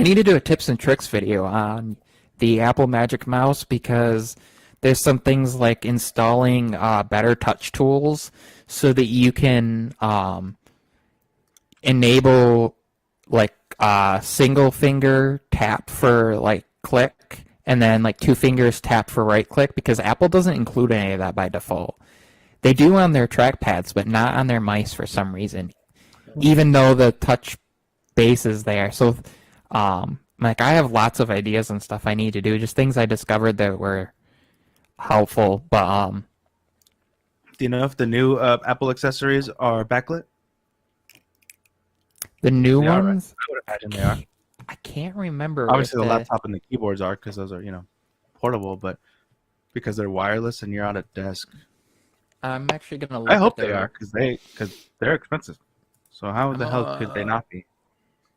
need to do a tips and tricks video on the Apple Magic Mouse because there's some things like installing better touch tools so that you can enable like single finger tap for like click and then like 2 fingers tap for right click, because Apple doesn't include any of that by default. They do on their trackpads, but not on their mice for some reason, even though the touch base is there. So like I have lots of ideas and stuff I need to do, just things I discovered that were helpful. But Do you know if the new Apple accessories are backlit? the new They are, right? ones, I would imagine they are. I can't remember. Obviously, if the laptop and the keyboards are, because those are, portable, but because they're wireless and you're on a desk. I'm actually gonna look I hope at they are, because they're expensive. So how the hell could they not be?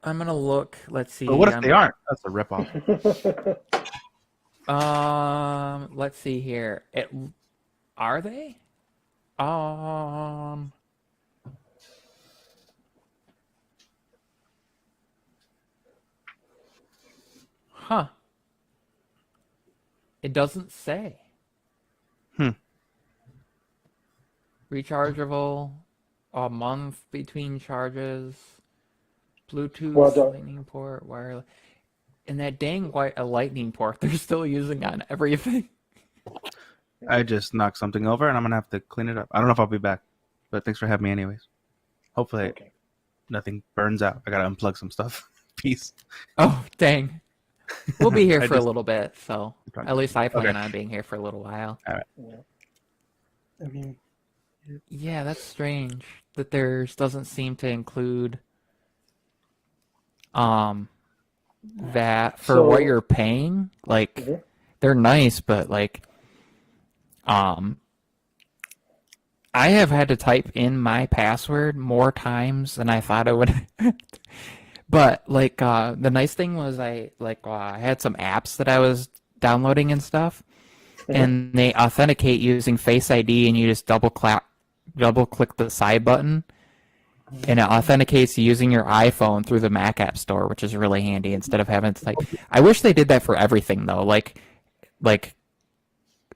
I'm gonna look. Let's see. But what if they aren't? That's a ripoff. Let's see here. Are they? Um, huh. It doesn't say. Hmm. Rechargeable, a month between charges, Bluetooth, Well, Lightning port, wireless, and that dang a Lightning port they're still using on everything. I just knocked something over, and I'm gonna have to clean it up. I don't know if I'll be back, but thanks for having me, anyways. Hopefully, okay. nothing burns out. I gotta unplug some stuff. Peace. Oh, dang. We'll be here I for a just- little bit, so at least I plan Okay. on being here for a little while. I mean, Yeah, that's strange that theirs doesn't seem to include that for what So- you're paying. Like Mhm. they're nice, but like I have had to type in my password more times than I thought I would. But like the nice thing was I had some apps that I was downloading and stuff, and they authenticate using Face ID, and you just double click the side button, and it authenticates using your iPhone through the Mac App Store, which is really handy instead of having to like. I wish they did that for everything though, like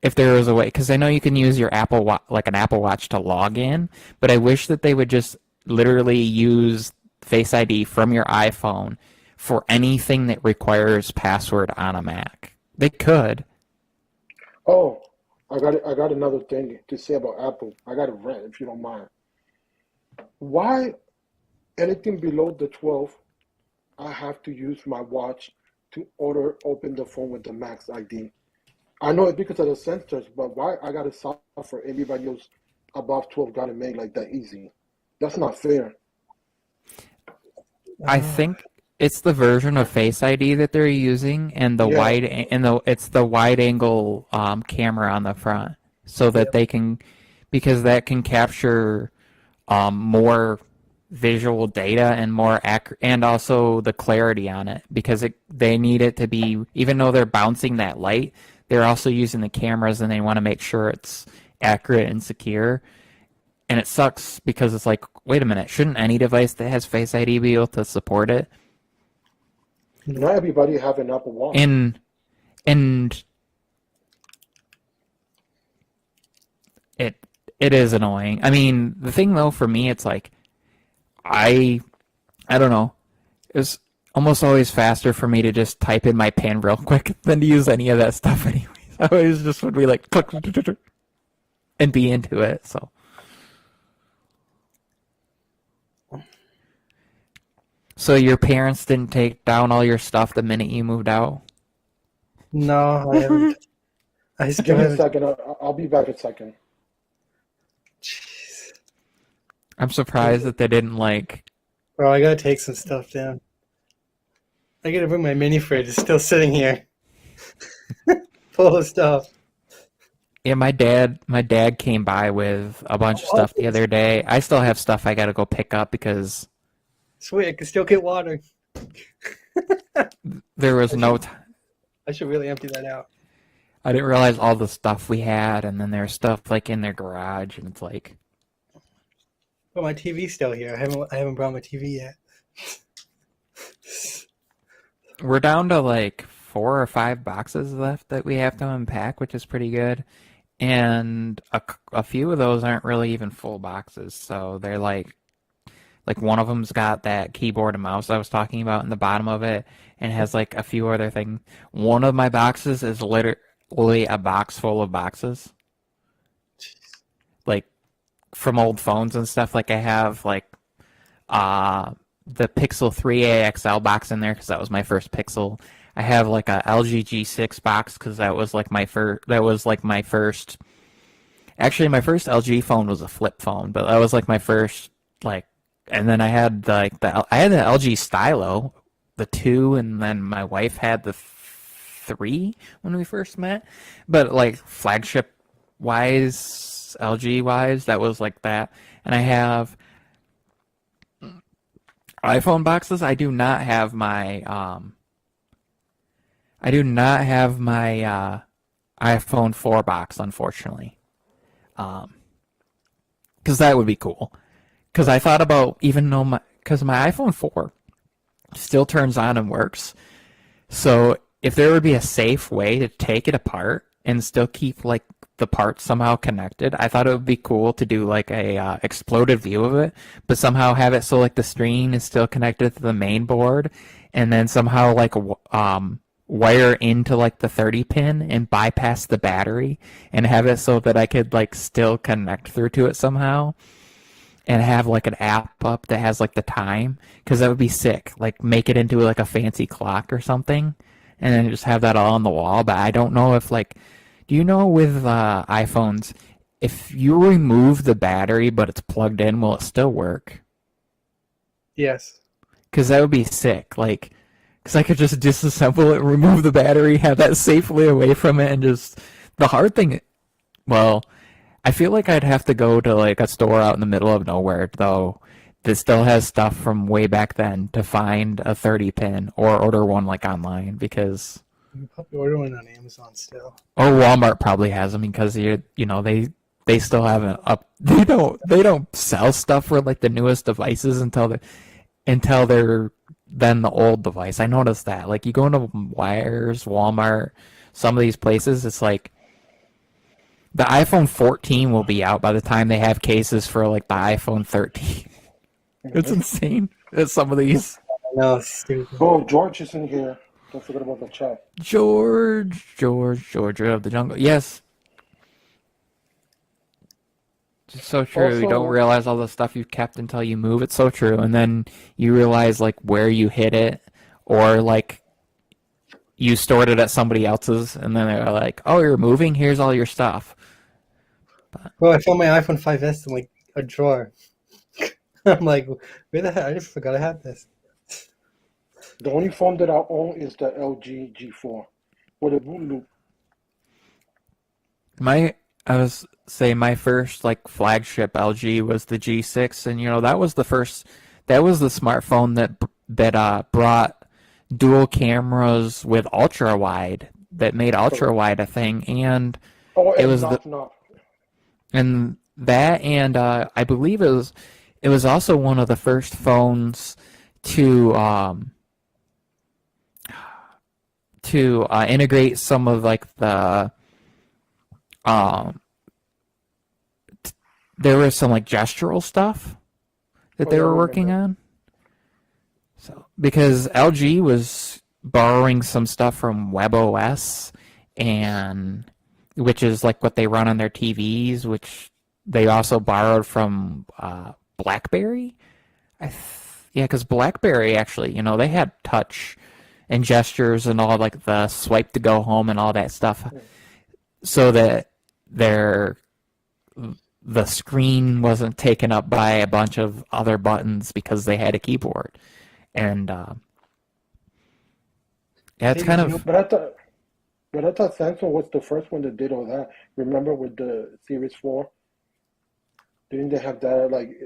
if there was a way, because I know you can use your an Apple Watch to log in, but I wish that they would just literally use Face ID from your iPhone for anything that requires password on a Mac. They could. Oh, I got another thing to say about Apple. I got a rant if you don't mind. Why anything below the 12, I have to use my watch to open the phone with the Max ID? I know it's because of the sensors, but why I gotta suffer everybody else above 12 gotta make like that easy? That's not fair. I think it's the version of Face ID that they're using, and the Yeah. it's the wide angle camera on the front, so that they can, because that can capture more visual data and more accurate, and also the clarity on it, because they need it to be, even though they're bouncing that light, they're also using the cameras, and they want to make sure it's accurate and secure. And it sucks because it's like, wait a minute, shouldn't any device that has Face ID be able to support it? Not everybody have an Apple Watch. And it is annoying. I mean, the thing though for me, it's like I don't know. It's almost always faster for me to just type in my PIN real quick than to use any of that stuff anyways. I always just would be like click and be into it. So your parents didn't take down all your stuff the minute you moved out? no, I haven't. I Give still me a haven't. second. I'll be back in a second. Jeez. I'm surprised that they didn't like. Bro, I gotta take some stuff down. I gotta bring my mini fridge. It's still sitting here, full of stuff. Yeah, my dad came by with a bunch of stuff the other day. I still have stuff I gotta go pick up because Sweet, I can still get water. there was no time. I should really empty that out. I didn't realize all the stuff we had, and then there's stuff like in their garage, and it's like, But my TV's still here. I haven't brought my TV yet. we're down to like 4 or 5 boxes left that we have to unpack, which is pretty good. And a few of those aren't really even full boxes, so they're like one of them's got that keyboard and mouse I was talking about in the bottom of it, and has like a few other things. One of my boxes is literally a box full of boxes, like from old phones and stuff. Like I have like the Pixel 3a XL box in there because that was my first Pixel. I have like a LG G6 box because that was like my first. That was like my first. Actually, my first LG phone was a flip phone, but that was like my first like. And then I had I had the LG Stylo, the 2, and then my wife had the 3 when we first met. But like flagship wise, LG wise, that was like that. And I iPhone boxes, I do not have my iPhone 4 box, unfortunately. Because that would be cool. Because I thought about because my iPhone 4 still turns on and works. So if there would be a safe way to take it apart and still keep like the parts somehow connected, I thought it would be cool to do like a exploded view of it, but somehow have it so like the screen is still connected to the main board, and then somehow like wire into like the 30 pin and bypass the battery and have it so that I could like still connect through to it somehow and have like an app up that has like the time, because that would be sick. Like make it into like a fancy clock or something and then just have that all on the wall. But I don't know if like, do you know with iPhones, if you remove the battery but it's plugged in, will it still work? Yes. Because that would be sick. Like, because I could just disassemble it, remove the battery, have that safely away from it, and just the hard thing. Well, I feel like I'd have to go to like a store out in the middle of nowhere though that still has stuff from way back then to find a 30 pin or order one like online, because You can probably order one on Amazon still. or Walmart probably has them, because they still haven't up. They don't sell stuff for like the newest devices until they're then the old device. I noticed that. Like you go into Wires, Walmart, some of these places, it's like the iPhone 14 will be out by the time they have cases for like the iPhone 13. It's insane. It's some of these. No, it's stupid. Oh, George is in here. Don't forget about the chat. Georgia of the jungle. Yes. It's so true. You don't Also- realize all the stuff you've kept until you move. It's so true. And then you realize like where you hid it, or like you stored it at somebody else's, and then they're like, "Oh, you're moving. Here's all your stuff." Well, I found my iPhone 5S in like a drawer. I'm like, where the hell? I just forgot I had this. The only phone that I own is the LG G4 with a boot loop. I was say my first like flagship LG was the G6, and that was the smartphone that brought dual cameras with ultra wide, that made ultra wide a thing, and Oh, It and was knock. I believe it was also one of the first phones to integrate some of like the there was some like gestural stuff that they yeah, I were working remember. on. So because LG was borrowing some stuff from WebOS, and which is like what they run on their TVs, which they also borrowed from BlackBerry. Yeah, because BlackBerry actually, they had touch and gestures and all like the swipe to go home and all that stuff, so that the screen wasn't taken up by a bunch of other buttons because they had a keyboard. And yeah, it's Hey, kind you know, of But I thought Samsung was the first one that did all that. Remember with the Series 4? Didn't they have that like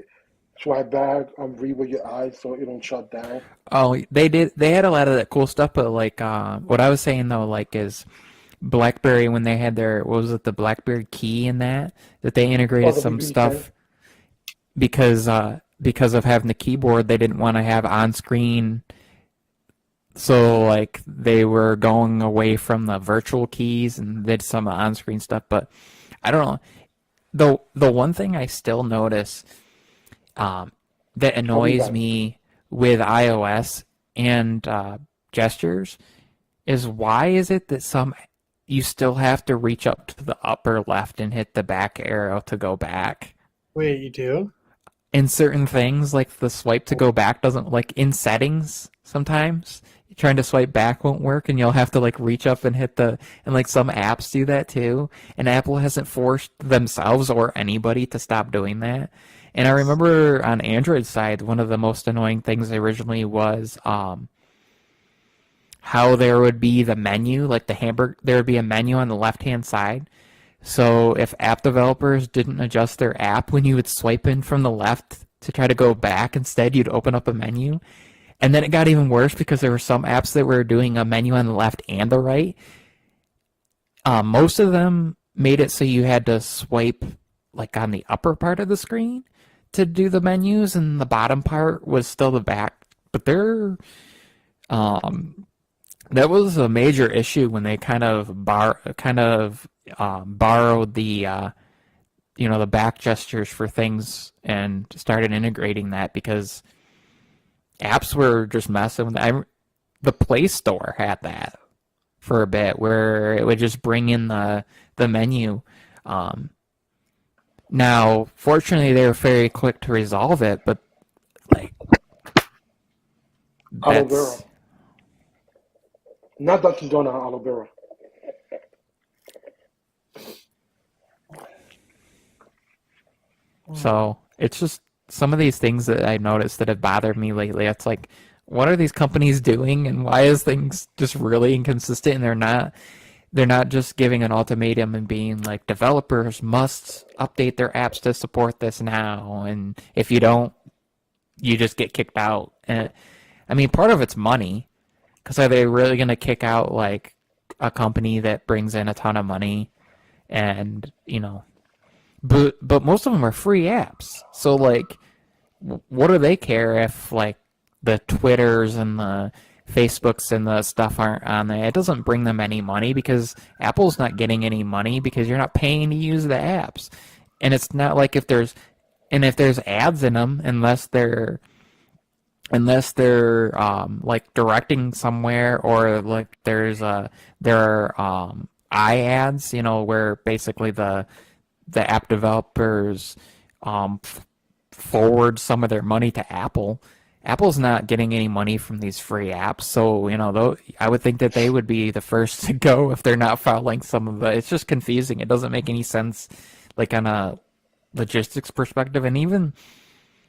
swipe back, read with your eyes so it don't shut down? oh, they did. They had a lot of that cool stuff, but like what I was saying though, like is BlackBerry, when they had their, what was it, the BlackBerry key in that they integrated the some BB10? stuff because of having the keyboard, they didn't want to have on screen. So like they were going away from the virtual keys and did some on screen stuff, but I don't know. The one thing I still notice that annoys back. me with iOS and gestures is, why is it that you still have to reach up to the upper left and hit the back arrow to go back? wait, you do? In certain things, like the swipe to go back doesn't, like in settings sometimes, trying to swipe back won't work, and you'll have to like reach up and hit and like some apps do that too, and Apple hasn't forced themselves or anybody to stop doing that. And I remember on Android side, one of the most annoying things originally was how there would be the menu, like there would be a menu on the left-hand side. So if app developers didn't adjust their app, when you would swipe in from the left to try to go back. Instead, you'd open up a menu. And then it got even worse because there were some apps that were doing a menu on the left and the right. Most of them made it so you had to swipe like on the upper part of the screen to do the menus, and the bottom part was still the back. But that was a major issue when they kind of borrowed the the back gestures for things and started integrating that, because apps were just messing with it. The Play Store had that for a bit, where it would just bring in the menu. Now, fortunately, they were very quick to resolve it, but like Aloe vera. that's Not Dunkin' Donut, aloe vera. so it's just some of these things that I noticed that have bothered me lately. It's like, what are these companies doing, and why is things just really inconsistent? And they're not just giving an ultimatum and being like, developers must update their apps to support this now, and if you don't, you just get kicked out. And I mean, part of it's money, because are they really going to kick out like a company that brings in a ton of money? And but most of them are free apps, so like, what do they care if like the Twitters and the Facebooks and the stuff aren't on there? It doesn't bring them any money, because Apple's not getting any money because you're not paying to use the apps. And it's not like if there's ads in them, unless they're like directing somewhere, or like there are eye ads, where basically the app developers forward some of their money to Apple. Apple's not getting any money from these free apps, so though I would think that they would be the first to go if they're not following some of the. It's just confusing. It doesn't make any sense, like on a logistics perspective. And even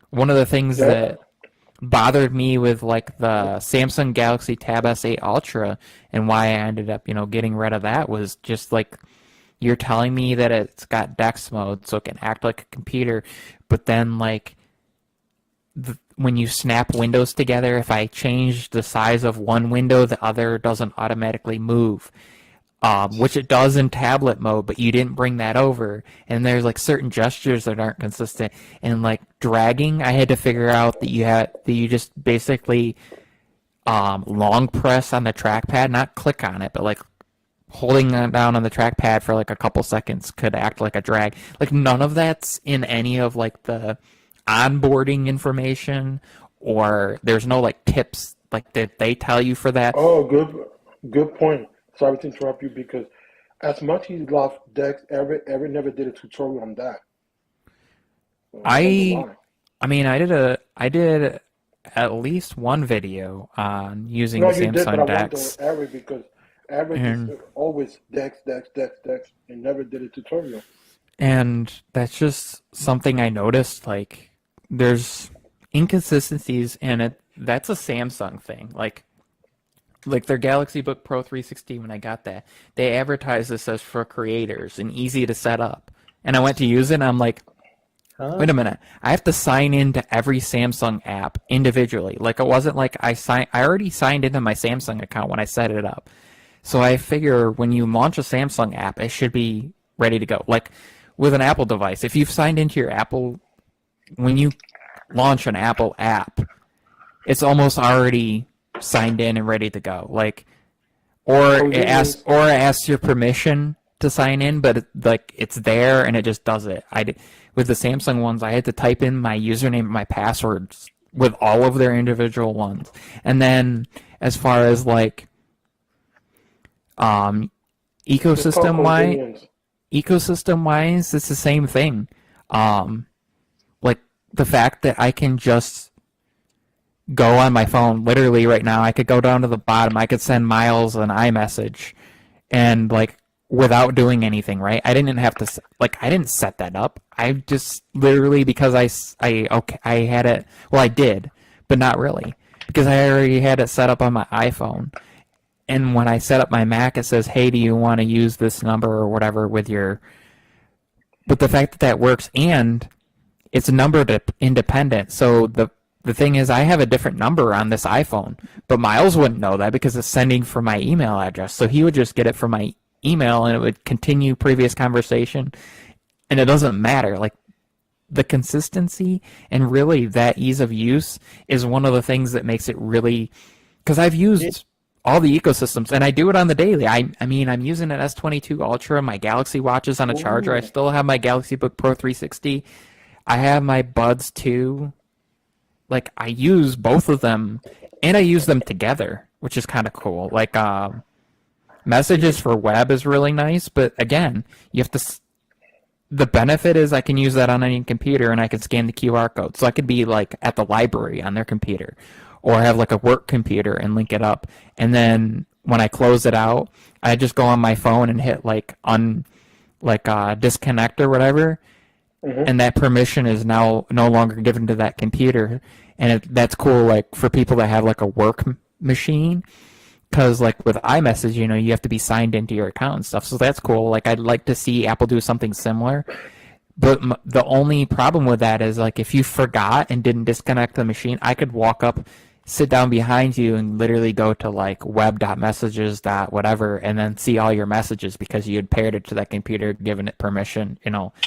one of the things that bothered me with like the Samsung Galaxy Tab S8 Ultra, and why I ended up getting rid of that, was just like, you're telling me that it's got DeX mode, so it can act like a computer, but then like when you snap windows together, if I change the size of one window, the other doesn't automatically move, which it does in tablet mode, but you didn't bring that over. And there's like certain gestures that aren't consistent, and like dragging, I had to figure out that you just basically long press on the trackpad, not click on it, but like holding down on the trackpad for like a couple seconds could act like a drag. Like none of that's in any of like the onboarding information, or there's no like tips like that they tell you for that. Oh, good point. Sorry to interrupt you, because as much as lost Dex, ever never did a tutorial on that. So I don't know why. I mean, I did at least one video on using No, the you did, but I Samsung want DeX. Eric, because Eric And is always Dex, and never did a tutorial. And that's just something I noticed. Like, there's inconsistencies in it. That's a Samsung thing. Like their Galaxy Book Pro 360, when I got that, they advertised this as for creators and easy to set up. And I went to use it, and I'm like, wait a minute, I have to sign into every Samsung app individually. Like, it wasn't like I already signed into my Samsung account when I set it up. So I figure when you launch a Samsung app, it should be ready to go. Like with an Apple device, if you've signed into your Apple, when you launch an Apple app, it's almost already signed in and ready to go. Like, or it asks your permission to sign in, but it's there and it just does it. With the Samsung ones, I had to type in my username and my passwords with all of their individual ones. And then as far as like ecosystem wise, it's the same thing. Like the fact that I can just go on my phone, literally right now, I could go down to the bottom, I could send Miles an iMessage, and like without doing anything, right? I didn't have to, like, I didn't set that up. I just literally, because I had it, well, I did, but not really, because I already had it set up on my iPhone. And when I set up my Mac, it says, hey, do you want to use this number or whatever with your... But the fact that that works, and it's number independent. So the thing is, I have a different number on this iPhone, but Miles wouldn't know that because it's sending from my email address. So he would just get it from my email, and it would continue previous conversation, and it doesn't matter. Like, the consistency and really that ease of use is one of the things that makes it really, because I've used all the ecosystems and I do it on the daily. I mean, I'm using an S22 Ultra. My Galaxy Watch is on a charger. I still have my Galaxy Book Pro 360. I have my Buds 2. Like, I use both of them, and I use them together, which is kind of cool. Like, messages for web is really nice, but again, you have to. The benefit is I can use that on any computer, and I can scan the QR code. So I could be like at the library on their computer, or have like a work computer and link it up. And then when I close it out, I just go on my phone and hit disconnect or whatever, and that permission is now no longer given to that computer. And that's cool, like for people that have like a work machine. Because, like, with iMessage, you have to be signed into your account and stuff. So that's cool. Like, I'd like to see Apple do something similar. But the only problem with that is, like, if you forgot and didn't disconnect the machine, I could walk up, sit down behind you, and literally go to, like, web.messages.whatever, and then see all your messages because you had paired it to that computer, given it permission,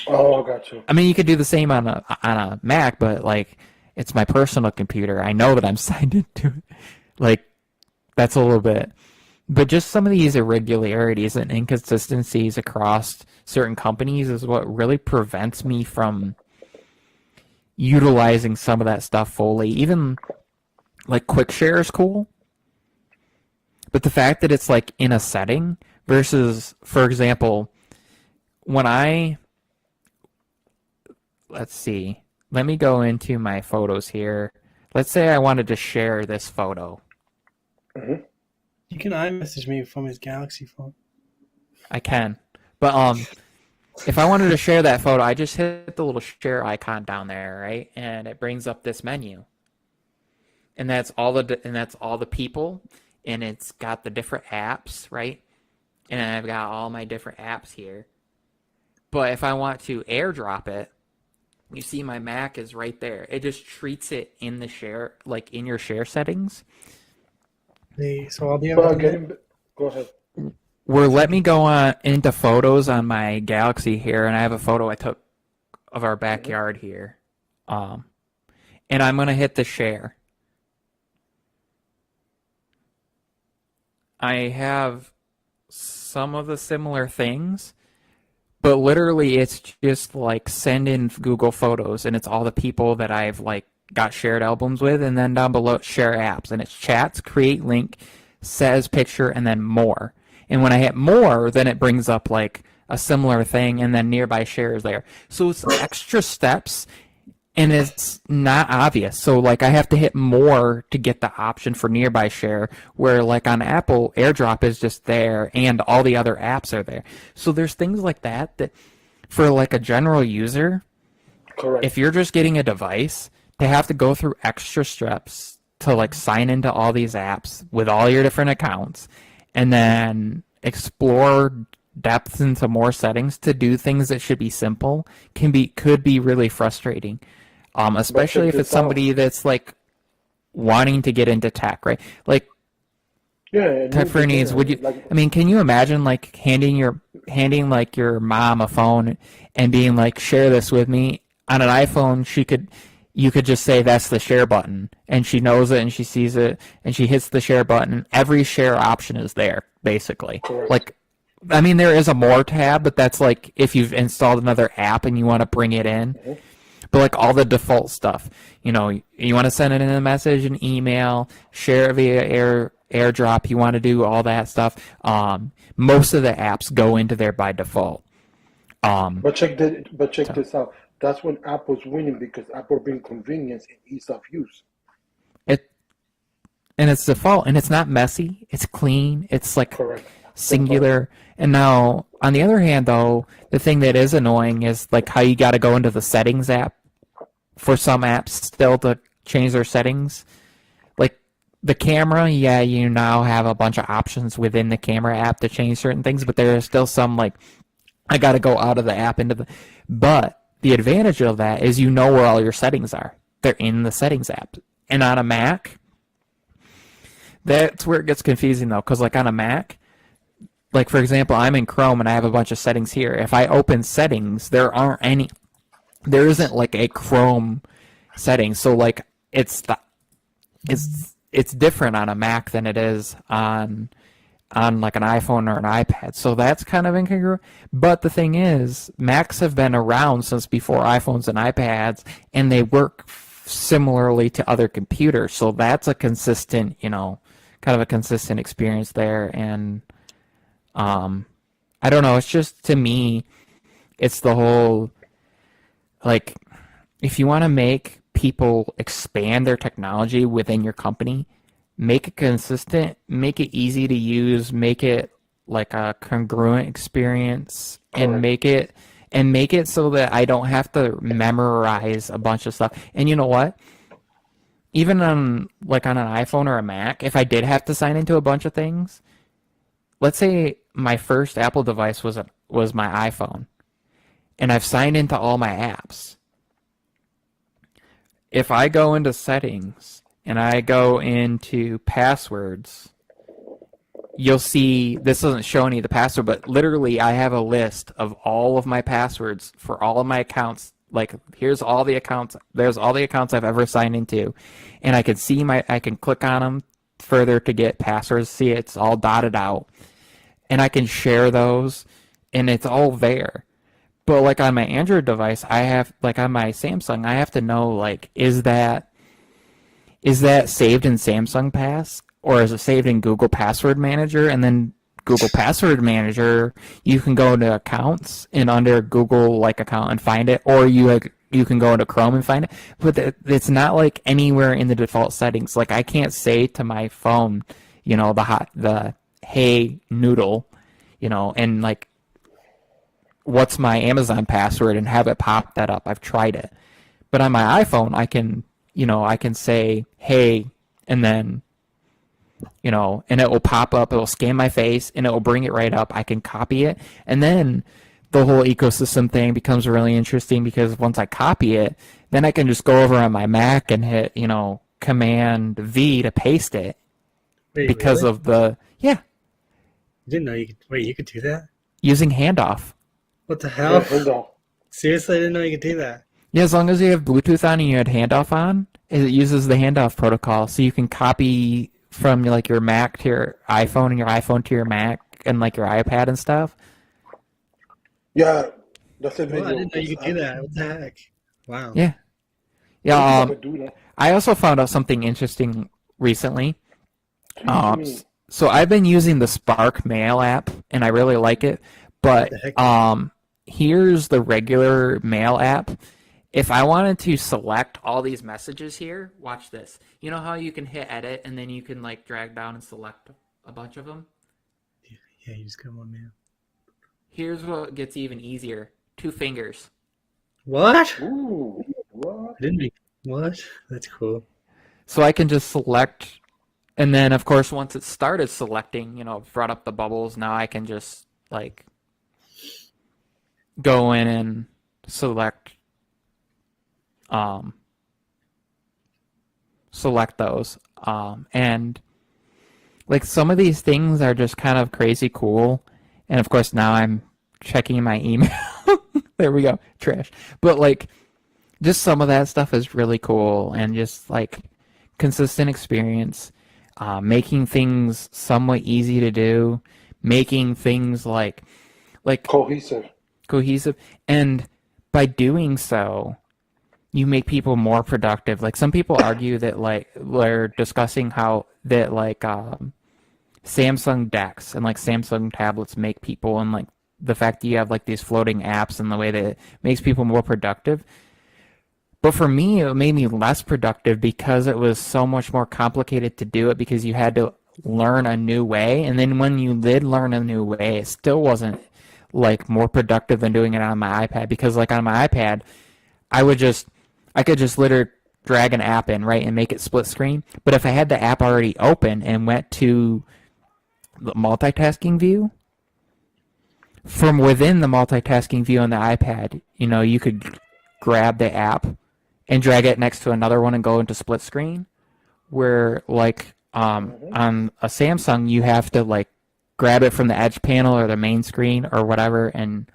Oh, got you. I mean, you could do the same on a Mac, but, like, it's my personal computer. I know that I'm signed into it. Like, that's a little bit, but just some of these irregularities and inconsistencies across certain companies is what really prevents me from utilizing some of that stuff fully. Even like QuickShare is cool, but the fact that it's like in a setting versus, for example, let's see, let me go into my photos here. Let's say I wanted to share this photo. You can iMessage me from his Galaxy phone. I can. But if I wanted to share that photo, I just hit the little share icon down there, right? And it brings up this menu. And that's all the people, and it's got the different apps, right? And I've got all my different apps here. But if I want to airdrop it, you see my Mac is right there. It just treats it in the share, like in your share settings. So I'll be able But go ahead. Let me go on into photos on my Galaxy here, and I have a photo I took of our backyard here. And I'm going to hit the share. I have some of the similar things, but literally it's just like send in Google Photos, and it's all the people that I've like got shared albums with, and then down below share apps, and it's chats, create link, says picture, and then more. And when I hit more, then it brings up like a similar thing, and then nearby share is there. So it's extra steps, and it's not obvious. So like I have to hit more to get the option for nearby share, where like on Apple, AirDrop is just there, and all the other apps are there. So there's things like that for like a general user, Correct. if you're just getting a device, to have to go through extra steps to like sign into all these apps with all your different accounts, and then explore depth into more settings to do things that should be simple could be really frustrating. Especially if it's somebody that's like wanting to get into tech, right? Like, tech for needs. Would you? I mean, can you imagine like handing like your mom a phone and being like, share this with me on an iPhone? You could just say that's the share button, and she knows it, and she sees it, and she hits the share button. Every share option is there, basically. Correct. Like, I mean, there is a more tab, but that's like if you've installed another app and you want to bring it in. But like all the default stuff, you want to send it in a message, an email, share it via AirDrop. You want to do all that stuff. Most of the apps go into there by default. But check this out. That's when Apple's winning, because Apple brings convenience and ease of use. And it's default, and it's not messy. It's clean. It's like Correct. singular. And now, on the other hand, though, the thing that is annoying is like how you got to go into the settings app for some apps still to change their settings. Like the camera, yeah, you now have a bunch of options within the camera app to change certain things, but there are still some like I got to go out of the app into the. But the advantage of that is you know where all your settings are. They're in the settings app. And on a Mac, that's where it gets confusing though, because like on a Mac, like for example, I'm in Chrome and I have a bunch of settings here. If I open settings, there isn't like a Chrome setting. So like it's different on a Mac than it is on like an iPhone or an iPad. So that's kind of incongruent. But the thing is, Macs have been around since before iPhones and iPads, and they work similarly to other computers. So that's a consistent, kind of a consistent experience there. And I don't know, it's just, to me, it's the whole, like, if you want to make people expand their technology within your company, make it consistent, make it easy to use, make it like a congruent experience, and make it so that I don't have to memorize a bunch of stuff. And you know what? Even on an iPhone or a Mac, if I did have to sign into a bunch of things, let's say my first Apple device was my iPhone, and I've signed into all my apps. If I go into settings and I go into passwords, you'll see this doesn't show any of the password, but literally I have a list of all of my passwords for all of my accounts. Like, here's all the accounts. There's all the accounts I've ever signed into, and I can see I can click on them further to get passwords. See, it's all dotted out, and I can share those, and it's all there. But like on my Android device, I have, like on my Samsung, I have to know, like, is that saved in Samsung Pass, or is it saved in Google Password Manager? And then Google Password Manager, you can go into accounts and under Google account and find it, or you can go into Chrome and find it. But it's not like anywhere in the default settings. Like, I can't say to my phone, the hey noodle, and like, what's my Amazon password, and have it pop that up. I've tried it. But on my iPhone, I can say, hey, and then, and it will pop up, it will scan my face, and it will bring it right up. I can copy it. And then the whole ecosystem thing becomes really interesting, because once I copy it, then I can just go over on my Mac and hit, Command V to paste it. Wait, because really? of the, yeah. I didn't know you could do that? Using handoff. What the hell? Hold on. Seriously, I didn't know you could do that. Yeah, as long as you have Bluetooth on and you had handoff on, it uses the handoff protocol, so you can copy from your Mac to your iPhone and your iPhone to your Mac and your iPad and stuff. Yeah, that's a video. Well, I didn't know you could do that. What the heck? Wow. Yeah. Yeah, Yeah. do that. I also found out something interesting recently. What do you mean? So I've been using the Spark Mail app, and I really like it. But What the heck? here's the regular Mail app. If I wanted to select all these messages here, watch this. You know how you can hit edit and then you can drag down and select a bunch of them? Yeah, you just got one, man. Here's what gets even easier. 2 fingers. What? Ooh, what? I didn't make. What? That's cool. So I can just select, and then of course once it started selecting, brought up the bubbles, now I can just go in and select those. And some of these things are just kind of crazy cool. And of course now I'm checking my email. There we go. Trash. But just some of that stuff is really cool, and just consistent experience, making things somewhat easy to do, making things cohesive, and by doing so, you make people more productive. Some people argue that we're discussing how that Samsung DeX and Samsung tablets make people, and the fact that you have these floating apps and the way that it makes people more productive. But for me, it made me less productive because it was so much more complicated to do it, because you had to learn a new way. And then when you did learn a new way, it still wasn't more productive than doing it on my iPad, because on my iPad, I could just literally drag an app in, right, and make it split screen. But if I had the app already open and went to the multitasking view, from within the multitasking view on the iPad, you could grab the app and drag it next to another one and go into split screen. Where like on a Samsung, you have to like grab it from the edge panel or the main screen or whatever, and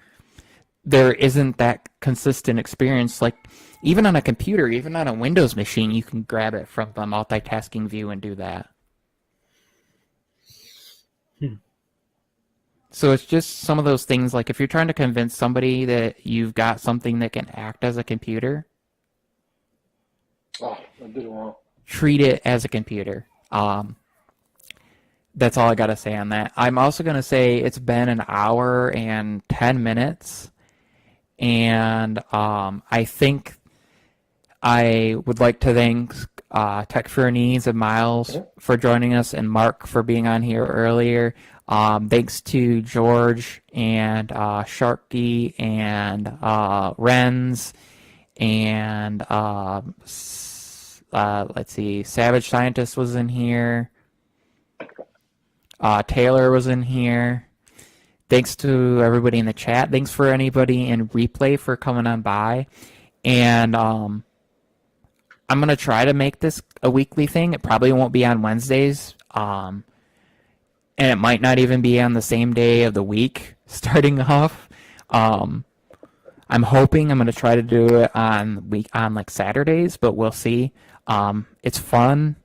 there isn't that consistent experience. Like even on a computer, even on a Windows machine, you can grab it from the multitasking view and do that. So it's just some of those things, like if you're trying to convince somebody that you've got something that can act as a computer, Oh, I did it wrong. treat it as a computer. That's all I got to say on that. I'm also going to say it's been an hour and 10 minutes, and I think I would like to thank Tech for Needs and Miles for joining us, and Mark for being on here earlier. Thanks to George and Sharky and Renz and let's see, Savage Scientist was in here. Taylor was in here. Thanks to everybody in the chat. Thanks for anybody in replay for coming on by. And I'm going to try to make this a weekly thing. It probably won't be on Wednesdays. And it might not even be on the same day of the week starting off. I'm hoping I'm going to try to do it on like Saturdays, but we'll see. It's fun.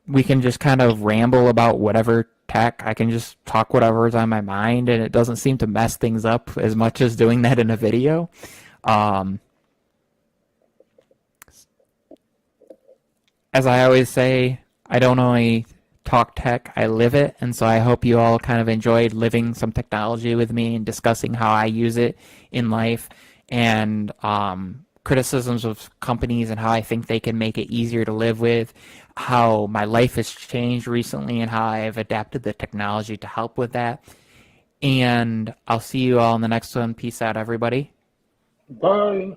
We can just kind of ramble about whatever tech. I can just talk whatever's on my mind, and it doesn't seem to mess things up as much as doing that in a video. As I always say, I don't only talk tech, I live it, and so I hope you all kind of enjoyed living some technology with me and discussing how I use it in life, and criticisms of companies and how I think they can make it easier to live with, how my life has changed recently and how I've adapted the technology to help with that. And I'll see you all in the next one. Peace out, everybody. Bye.